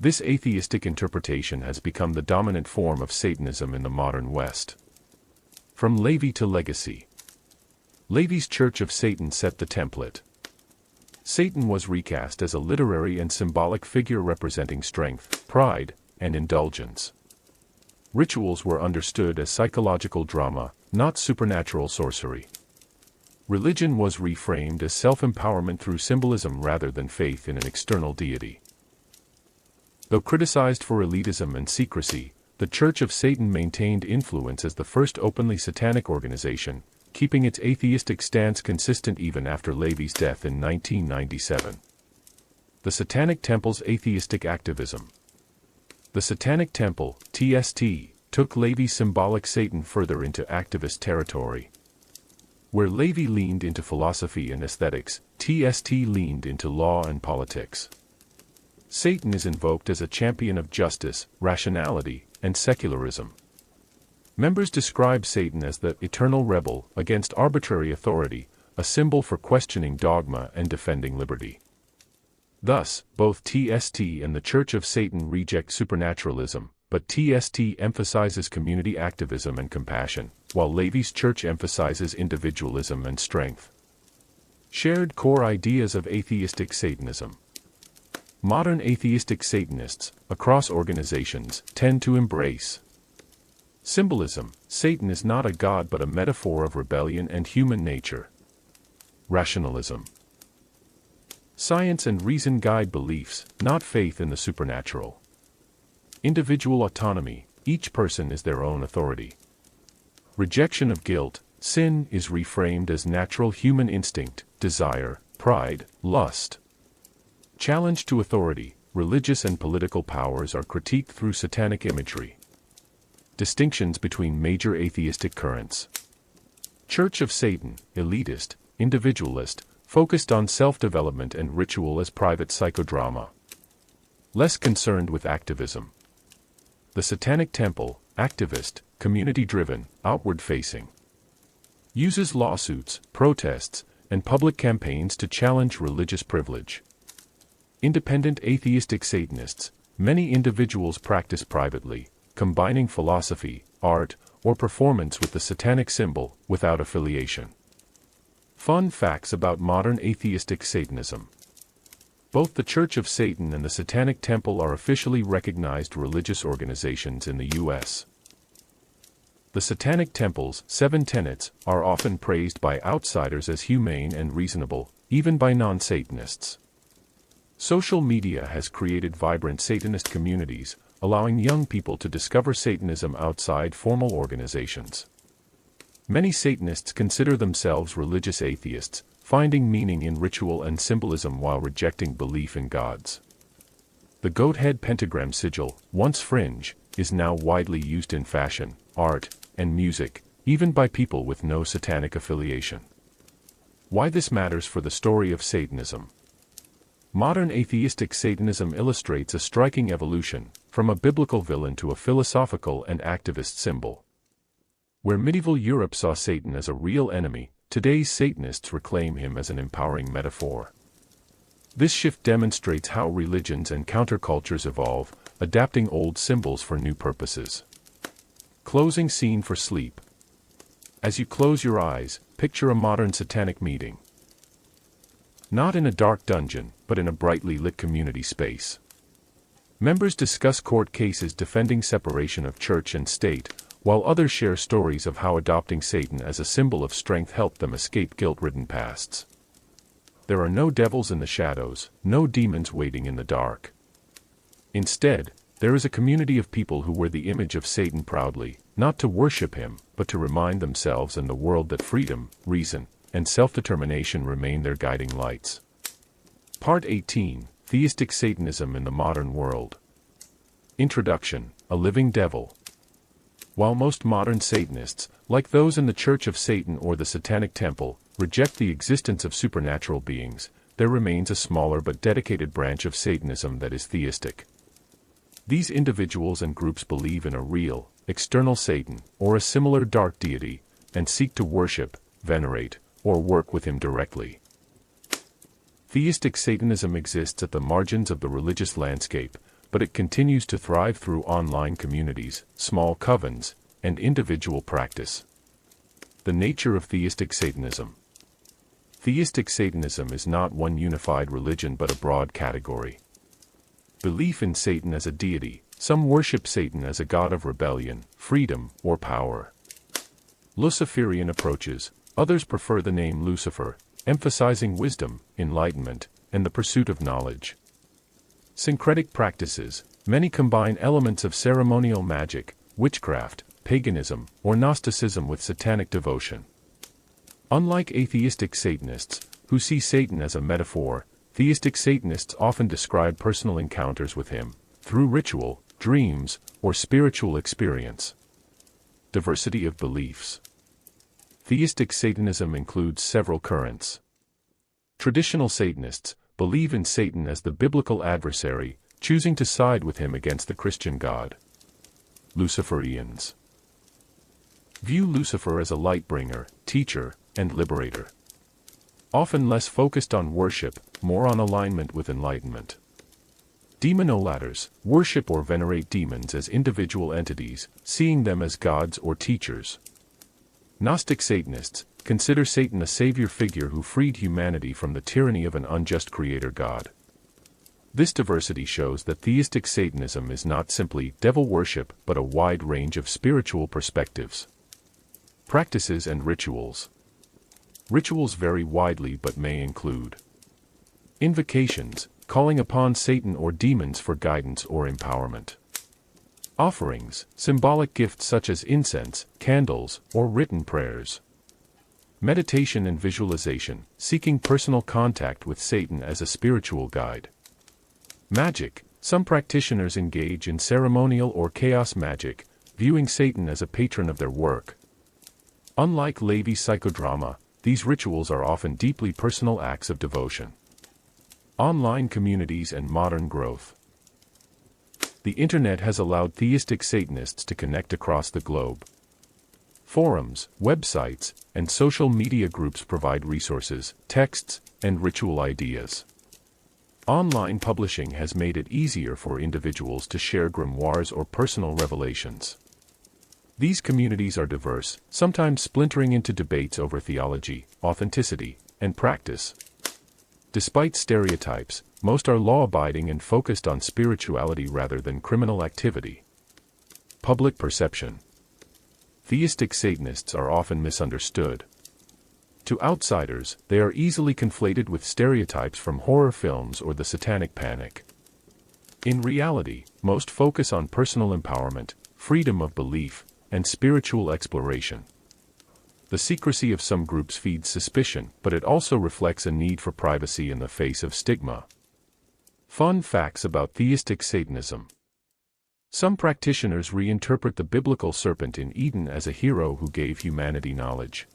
This atheistic interpretation has become the dominant form of Satanism in the modern West. From LaVey to legacy. LaVey's Church of Satan set the template. Satan was recast as a literary and symbolic figure representing strength, pride, and indulgence. Rituals were understood as psychological drama, not supernatural sorcery. Religion was reframed as self-empowerment through symbolism rather than faith in an external deity. Though criticized for elitism and secrecy, the Church of Satan maintained influence as the first openly satanic organization, keeping its atheistic stance consistent even after LaVey's death in 1997. The Satanic Temple's atheistic activism. The Satanic Temple, TST, took LaVey's symbolic Satan further into activist territory. Where LaVey leaned into philosophy and aesthetics, TST leaned into law and politics. Satan is invoked as a champion of justice, rationality, and secularism. Members describe Satan as the eternal rebel against arbitrary authority, a symbol for questioning dogma and defending liberty. Thus, both TST and the Church of Satan reject supernaturalism, but TST emphasizes community activism and compassion, while LaVey's church emphasizes individualism and strength. Shared core ideas of atheistic Satanism. Modern atheistic Satanists, across organizations, tend to embrace symbolism. Satan is not a god but a metaphor of rebellion and human nature. Rationalism. Science and reason guide beliefs, not faith in the supernatural. Individual autonomy. Each person is their own authority. Rejection of guilt. Sin is reframed as natural human instinct, desire, pride, lust. Challenge to authority. Religious and political powers are critiqued through satanic imagery. Distinctions between major atheistic currents. Church of Satan, elitist, individualist, focused on self-development and ritual as private psychodrama. Less concerned with activism. The Satanic Temple, activist, community-driven, outward-facing. Uses lawsuits, protests, and public campaigns to challenge religious privilege. Independent atheistic Satanists. Many individuals practice privately, combining philosophy, art, or performance with the satanic symbol, without affiliation. Fun facts about modern atheistic Satanism. Both the Church of Satan and the Satanic Temple are officially recognized religious organizations in the U.S. The Satanic Temple's 7 tenets are often praised by outsiders as humane and reasonable, even by non-Satanists. Social media has created vibrant Satanist communities, allowing young people to discover Satanism outside formal organizations. Many Satanists consider themselves religious atheists, finding meaning in ritual and symbolism while rejecting belief in gods. The goat head pentagram sigil, once fringe, is now widely used in fashion, art, and music, even by people with no satanic affiliation. Why this matters for the story of Satanism. Modern atheistic Satanism illustrates a striking evolution, from a biblical villain to a philosophical and activist symbol. Where medieval Europe saw Satan as a real enemy, today's Satanists reclaim him as an empowering metaphor. This shift demonstrates how religions and countercultures evolve, adapting old symbols for new purposes. Closing scene for sleep. As you close your eyes, picture a modern satanic meeting. Not in a dark dungeon, but in a brightly lit community space. Members discuss court cases defending separation of church and state, while others share stories of how adopting Satan as a symbol of strength helped them escape guilt-ridden pasts. There are no devils in the shadows, no demons waiting in the dark. Instead, there is a community of people who wear the image of Satan proudly, not to worship him, but to remind themselves and the world that freedom, reason, and self-determination remain their guiding lights. Part 18, Theistic Satanism in the Modern World. Introduction: A living devil. While most modern Satanists, like those in the Church of Satan or the Satanic Temple, reject the existence of supernatural beings, there remains a smaller but dedicated branch of Satanism that is theistic. These individuals and groups believe in a real, external Satan, or a similar dark deity, and seek to worship, venerate, or work with him directly. Theistic Satanism exists at the margins of the religious landscape, but it continues to thrive through online communities, small covens, and individual practice. The nature of theistic Satanism. Theistic Satanism is not one unified religion but a broad category. Belief in Satan as a deity. Some worship Satan as a god of rebellion, freedom, or power. Luciferian approaches. Others prefer the name Lucifer, emphasizing wisdom, enlightenment, and the pursuit of knowledge. Syncretic practices. Many combine elements of ceremonial magic, witchcraft, paganism, or Gnosticism with satanic devotion. Unlike atheistic Satanists, who see Satan as a metaphor, theistic Satanists often describe personal encounters with him, through ritual, dreams, or spiritual experience. Diversity of beliefs. Theistic Satanism includes several currents. Traditional Satanists believe in Satan as the biblical adversary, choosing to side with him against the Christian God. Luciferians view Lucifer as a light-bringer, teacher, and liberator. Often less focused on worship, more on alignment with enlightenment. Demonolators worship or venerate demons as individual entities, seeing them as gods or teachers. Gnostic Satanists consider Satan a savior figure who freed humanity from the tyranny of an unjust creator god. This diversity shows that theistic Satanism is not simply devil worship but a wide range of spiritual perspectives. Practices and rituals. Rituals vary widely but may include invocations, calling upon Satan or demons for guidance or empowerment. Offerings, symbolic gifts such as incense, candles, or written prayers. Meditation and visualization, seeking personal contact with Satan as a spiritual guide. Magic, some practitioners engage in ceremonial or chaos magic, viewing Satan as a patron of their work. Unlike Lévi's psychodrama, these rituals are often deeply personal acts of devotion. Online communities and modern growth. The Internet has allowed theistic Satanists to connect across the globe. Forums, websites, and social media groups provide resources, texts, and ritual ideas. Online publishing has made it easier for individuals to share grimoires or personal revelations. These communities are diverse, sometimes splintering into debates over theology, authenticity, and practice. Despite stereotypes, most are law-abiding and focused on spirituality rather than criminal activity. Public perception. Theistic Satanists are often misunderstood. To outsiders, they are easily conflated with stereotypes from horror films or the Satanic Panic. In reality, most focus on personal empowerment, freedom of belief, and spiritual exploration. The secrecy of some groups feeds suspicion, but it also reflects a need for privacy in the face of stigma. Fun facts about theistic Satanism. Some practitioners reinterpret the biblical serpent in Eden as a hero who gave humanity knowledge.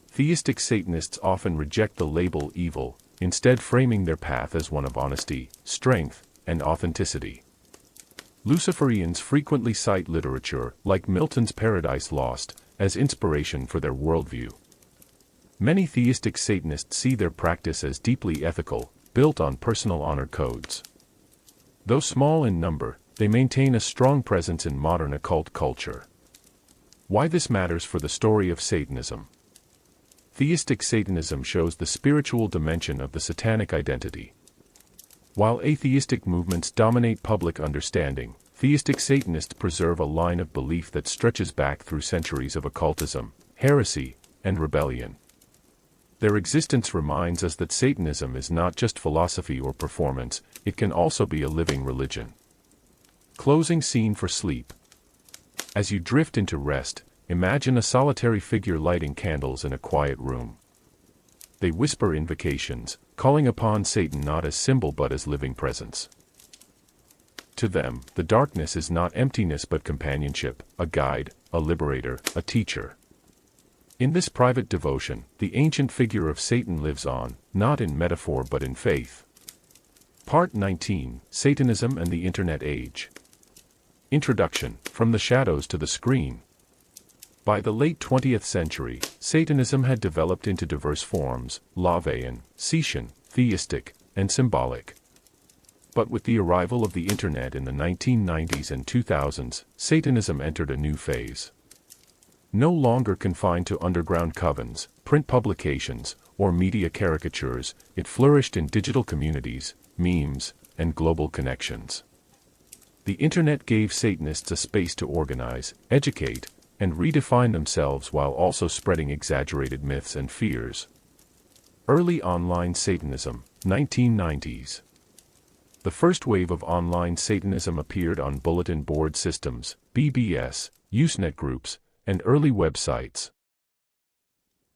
Theistic Satanists often reject the label evil, instead framing their path as one of honesty, strength, and authenticity. Luciferians frequently cite literature, like Milton's Paradise Lost, as inspiration for their worldview. Many theistic Satanists see their practice as deeply ethical, built on personal honor codes. Though small in number, they maintain a strong presence in modern occult culture. Why this matters for the story of Satanism. Theistic Satanism shows the spiritual dimension of the satanic identity. While atheistic movements dominate public understanding, theistic Satanists preserve a line of belief that stretches back through centuries of occultism, heresy, and rebellion. Their existence reminds us that Satanism is not just philosophy or performance, it can also be a living religion. Closing scene for sleep. As you drift into rest, imagine a solitary figure lighting candles in a quiet room. They whisper invocations, calling upon Satan not as symbol but as living presence. To them, the darkness is not emptiness but companionship, a guide, a liberator, a teacher. In this private devotion, the ancient figure of Satan lives on, not in metaphor but in faith. Part 19, Satanism and the Internet Age. Introduction, From the Shadows to the Screen. By the late 20th century, Satanism had developed into diverse forms, LaVeyan, Setian, theistic, and symbolic. But with the arrival of the Internet in the 1990s and 2000s, Satanism entered a new phase. No longer confined to underground covens, print publications, or media caricatures, it flourished in digital communities, memes, and global connections. The Internet gave Satanists a space to organize, educate, and redefine themselves while also spreading exaggerated myths and fears. Early online Satanism, 1990s. The first wave of online Satanism appeared on bulletin board systems, BBS, Usenet groups, and early websites.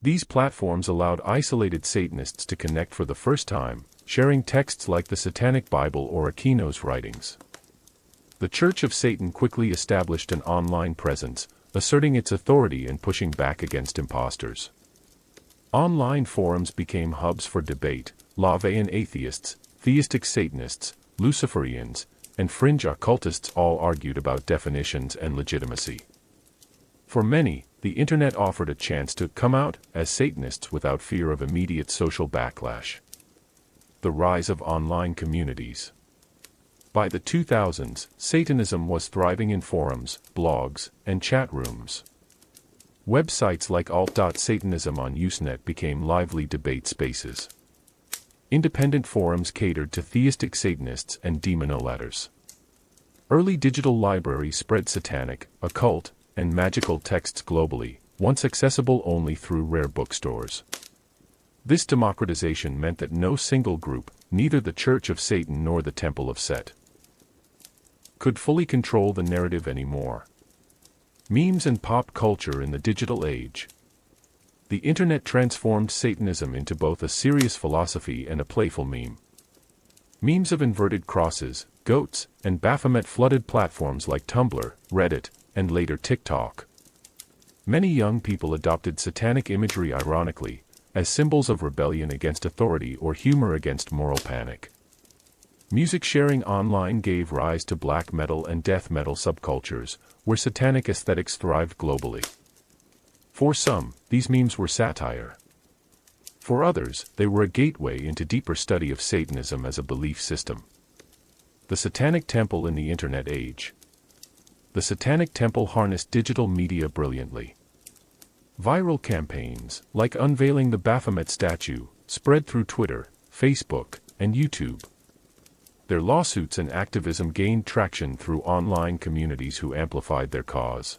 These platforms allowed isolated Satanists to connect for the first time, sharing texts like the Satanic Bible or Aquino's writings. The Church of Satan quickly established an online presence, asserting its authority and pushing back against imposters. Online forums became hubs for debate. LaVeyan atheists, theistic Satanists, Luciferians, and fringe occultists all argued about definitions and legitimacy. For many, the Internet offered a chance to come out as Satanists without fear of immediate social backlash. The rise of online communities. By the 2000s, Satanism was thriving in forums, blogs, and chat rooms. Websites like alt.satanism on Usenet became lively debate spaces. Independent forums catered to theistic Satanists and demonolators. Early digital libraries spread satanic, occult, and magical texts globally, once accessible only through rare bookstores. This democratization meant that no single group, neither the Church of Satan nor the Temple of Set, could fully control the narrative anymore. Memes and pop culture in the digital age. The Internet transformed Satanism into both a serious philosophy and a playful meme. Memes of inverted crosses, goats, and Baphomet flooded platforms like Tumblr, Reddit, and later TikTok. Many young people adopted satanic imagery ironically, as symbols of rebellion against authority or humor against moral panic. Music sharing online gave rise to black metal and death metal subcultures, where satanic aesthetics thrived globally. For some, these memes were satire. For others, they were a gateway into deeper study of Satanism as a belief system. The Satanic Temple in the Internet Age. The Satanic Temple harnessed digital media brilliantly. Viral campaigns, like unveiling the Baphomet statue, spread through Twitter, Facebook, and YouTube. Their lawsuits and activism gained traction through online communities who amplified their cause.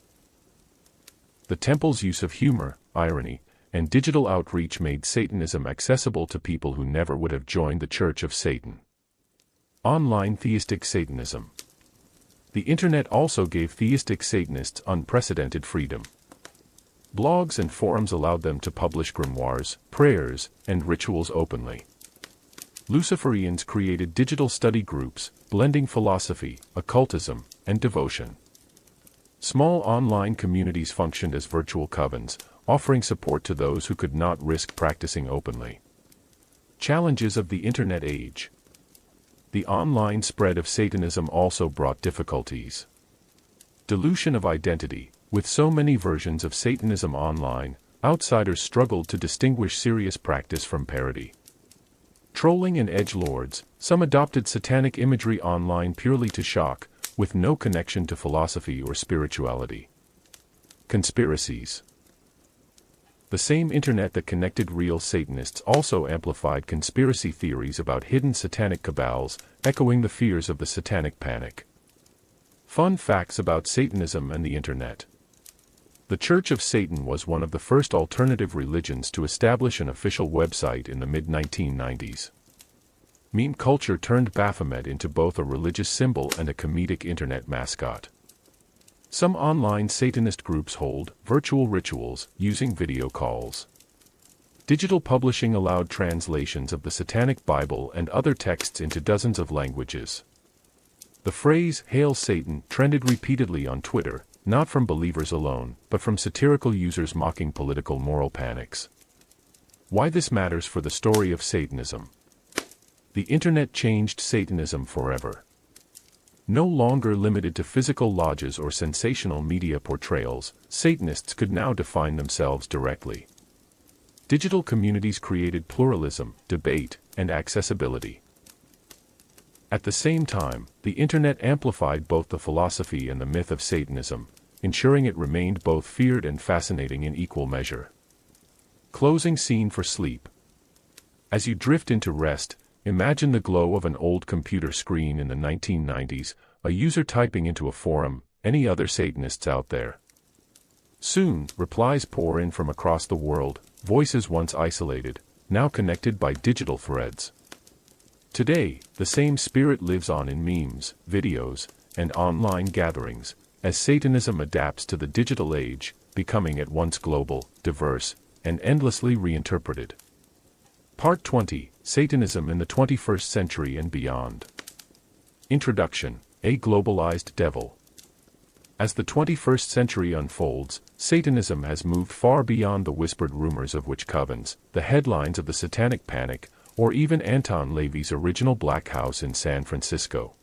The temple's use of humor, irony, and digital outreach made Satanism accessible to people who never would have joined the Church of Satan. Online theistic Satanism. The Internet also gave theistic Satanists unprecedented freedom. Blogs and forums allowed them to publish grimoires, prayers, and rituals openly. Luciferians created digital study groups, blending philosophy, occultism, and devotion. Small online communities functioned as virtual covens, offering support to those who could not risk practicing openly. Challenges of the Internet Age. The online spread of Satanism also brought difficulties. Dilution of identity. With so many versions of Satanism online, outsiders struggled to distinguish serious practice from parody. Trolling and edgelords. Some adopted satanic imagery online purely to shock, with no connection to philosophy or spirituality. Conspiracies. The same Internet that connected real Satanists also amplified conspiracy theories about hidden satanic cabals, echoing the fears of the Satanic Panic. Fun facts about Satanism and the Internet. The Church of Satan was one of the first alternative religions to establish an official website in the mid-1990s. Meme culture turned Baphomet into both a religious symbol and a comedic Internet mascot. Some online Satanist groups hold virtual rituals using video calls. Digital publishing allowed translations of the Satanic Bible and other texts into dozens of languages. The phrase, "Hail Satan," trended repeatedly on Twitter, not from believers alone, but from satirical users mocking political moral panics. Why this matters for the story of Satanism. The internet changed Satanism forever. No longer limited to physical lodges or sensational media portrayals, Satanists could now define themselves directly. Digital communities created pluralism, debate, and accessibility. At the same time, the internet amplified both the philosophy and the myth of Satanism, ensuring it remained both feared and fascinating in equal measure. Closing scene for sleep. As you drift into rest, imagine the glow of an old computer screen in the 1990s, a user typing into a forum, "Any other Satanists out there?" Soon, replies pour in from across the world, voices once isolated, now connected by digital threads. Today, the same spirit lives on in memes, videos, and online gatherings, as Satanism adapts to the digital age, becoming at once global, diverse, and endlessly reinterpreted. Part 20, Satanism in the 21st Century and Beyond. Introduction, A Globalized Devil. As the 21st century unfolds, Satanism has moved far beyond the whispered rumors of witch covens, the headlines of the Satanic Panic, or even Anton LaVey's original Black House in San Francisco.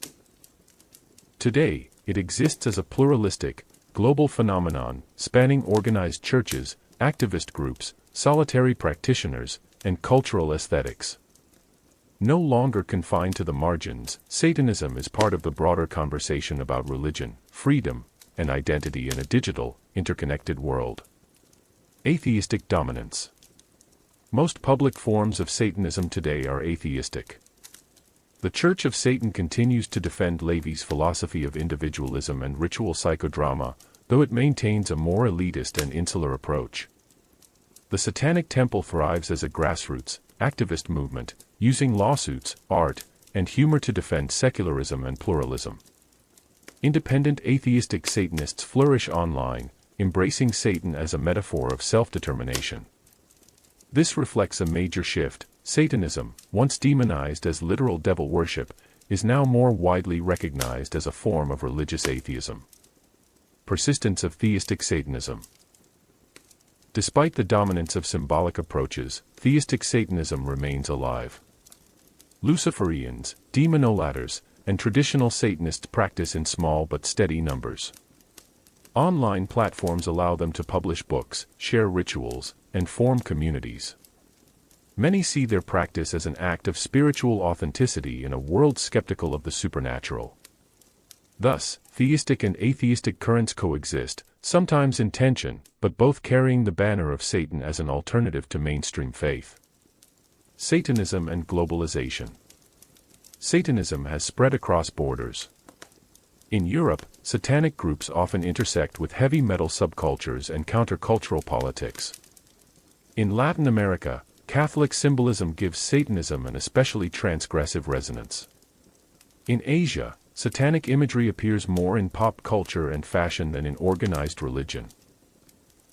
Today, it exists as a pluralistic, global phenomenon, spanning organized churches, activist groups, solitary practitioners, and cultural aesthetics. No longer confined to the margins, Satanism is part of the broader conversation about religion, freedom, and identity in a digital, interconnected world. Atheistic dominance. Most public forms of Satanism today are atheistic. The Church of Satan continues to defend LaVey's philosophy of individualism and ritual psychodrama, though it maintains a more elitist and insular approach. The Satanic Temple thrives as a grassroots, activist movement, using lawsuits, art, and humor to defend secularism and pluralism. Independent atheistic Satanists flourish online, embracing Satan as a metaphor of self-determination. This reflects a major shift. Satanism, once demonized as literal devil worship, is now more widely recognized as a form of religious atheism. Persistence of theistic Satanism. Despite the dominance of symbolic approaches, theistic Satanism remains alive. Luciferians, demonolators, and traditional Satanists practice in small but steady numbers. Online platforms allow them to publish books, share rituals, and form communities. Many see their practice as an act of spiritual authenticity in a world skeptical of the supernatural. Thus, theistic and atheistic currents coexist, sometimes in tension, but both carrying the banner of Satan as an alternative to mainstream faith. Satanism and globalization. Satanism has spread across borders. In Europe, satanic groups often intersect with heavy metal subcultures and countercultural politics. In Latin America, Catholic symbolism gives Satanism an especially transgressive resonance. In Asia, satanic imagery appears more in pop culture and fashion than in organized religion.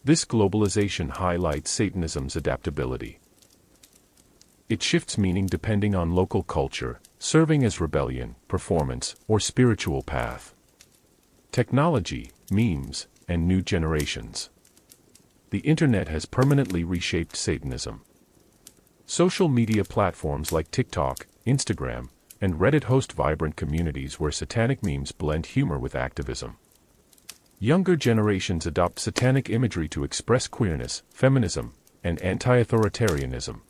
This globalization highlights Satanism's adaptability. It shifts meaning depending on local culture, serving as rebellion, performance, or spiritual path. Technology, memes, and new generations. The internet has permanently reshaped Satanism. Social media platforms like TikTok, Instagram, and Reddit host vibrant communities where satanic memes blend humor with activism. Younger generations adopt satanic imagery to express queerness, feminism, and anti-authoritarianism.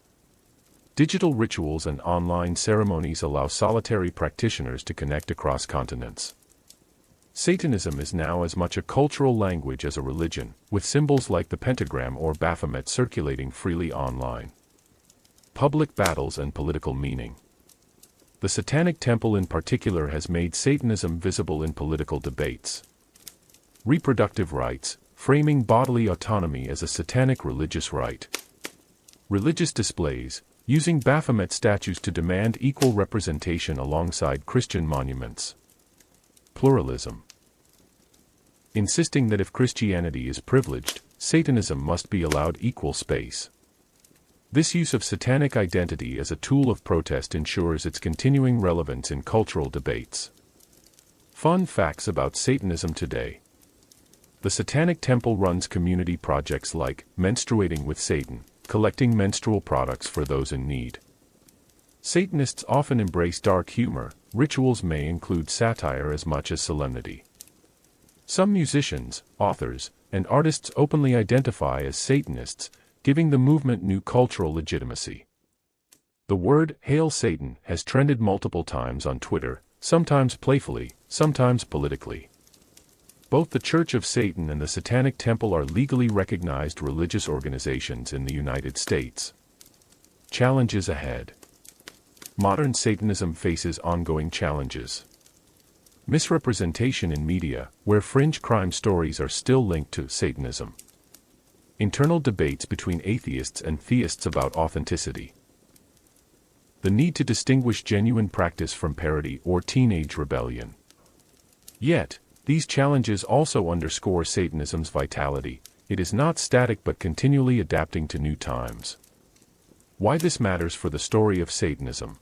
Digital rituals and online ceremonies allow solitary practitioners to connect across continents. Satanism is now as much a cultural language as a religion, with symbols like the pentagram or Baphomet circulating freely online. Public battles and political meaning. The Satanic Temple in particular has made Satanism visible in political debates. Reproductive rights, framing bodily autonomy as a satanic religious right. Religious displays, using Baphomet statues to demand equal representation alongside Christian monuments. Pluralism. Insisting that if Christianity is privileged, Satanism must be allowed equal space. This use of satanic identity as a tool of protest ensures its continuing relevance in cultural debates. Fun facts about Satanism today. The Satanic Temple runs community projects like Menstruating with Satan, collecting menstrual products for those in need. Satanists often embrace dark humor. Rituals may include satire as much as solemnity. Some musicians, authors, and artists openly identify as Satanists, giving the movement new cultural legitimacy. The word "Hail Satan" has trended multiple times on Twitter, sometimes playfully, sometimes politically. Both the Church of Satan and the Satanic Temple are legally recognized religious organizations in the United States. Challenges ahead. Modern Satanism faces ongoing challenges. Misrepresentation in media, where fringe crime stories are still linked to Satanism. Internal debates between atheists and theists about authenticity. The need to distinguish genuine practice from parody or teenage rebellion. Yet, these challenges also underscore Satanism's vitality. It is not static but continually adapting to new times. Why this matters for the story of Satanism.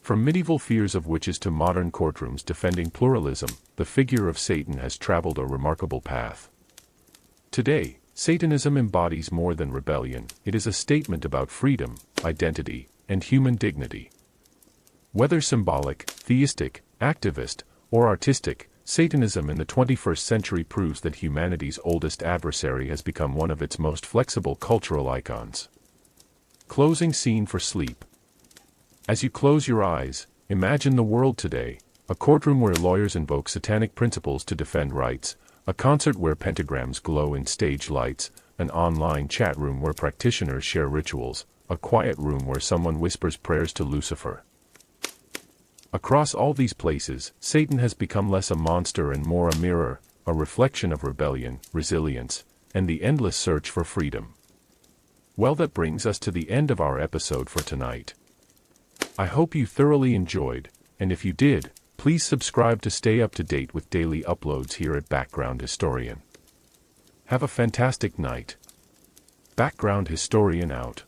From medieval fears of witches to modern courtrooms defending pluralism, the figure of Satan has traveled a remarkable path. Today, Satanism embodies more than rebellion. It is a statement about freedom, identity, and human dignity. Whether symbolic, theistic, activist, or artistic, Satanism in the 21st century proves that humanity's oldest adversary has become one of its most flexible cultural icons. Closing scene for sleep. As you close your eyes, imagine the world today, a courtroom where lawyers invoke satanic principles to defend rights, a concert where pentagrams glow in stage lights, an online chat room where practitioners share rituals, a quiet room where someone whispers prayers to Lucifer. Across all these places, Satan has become less a monster and more a mirror, a reflection of rebellion, resilience, and the endless search for freedom. Well, that brings us to the end of our episode for tonight. I hope you thoroughly enjoyed, and if you did, please subscribe to stay up to date with daily uploads here at Background Historian. Have a fantastic night. Background Historian out.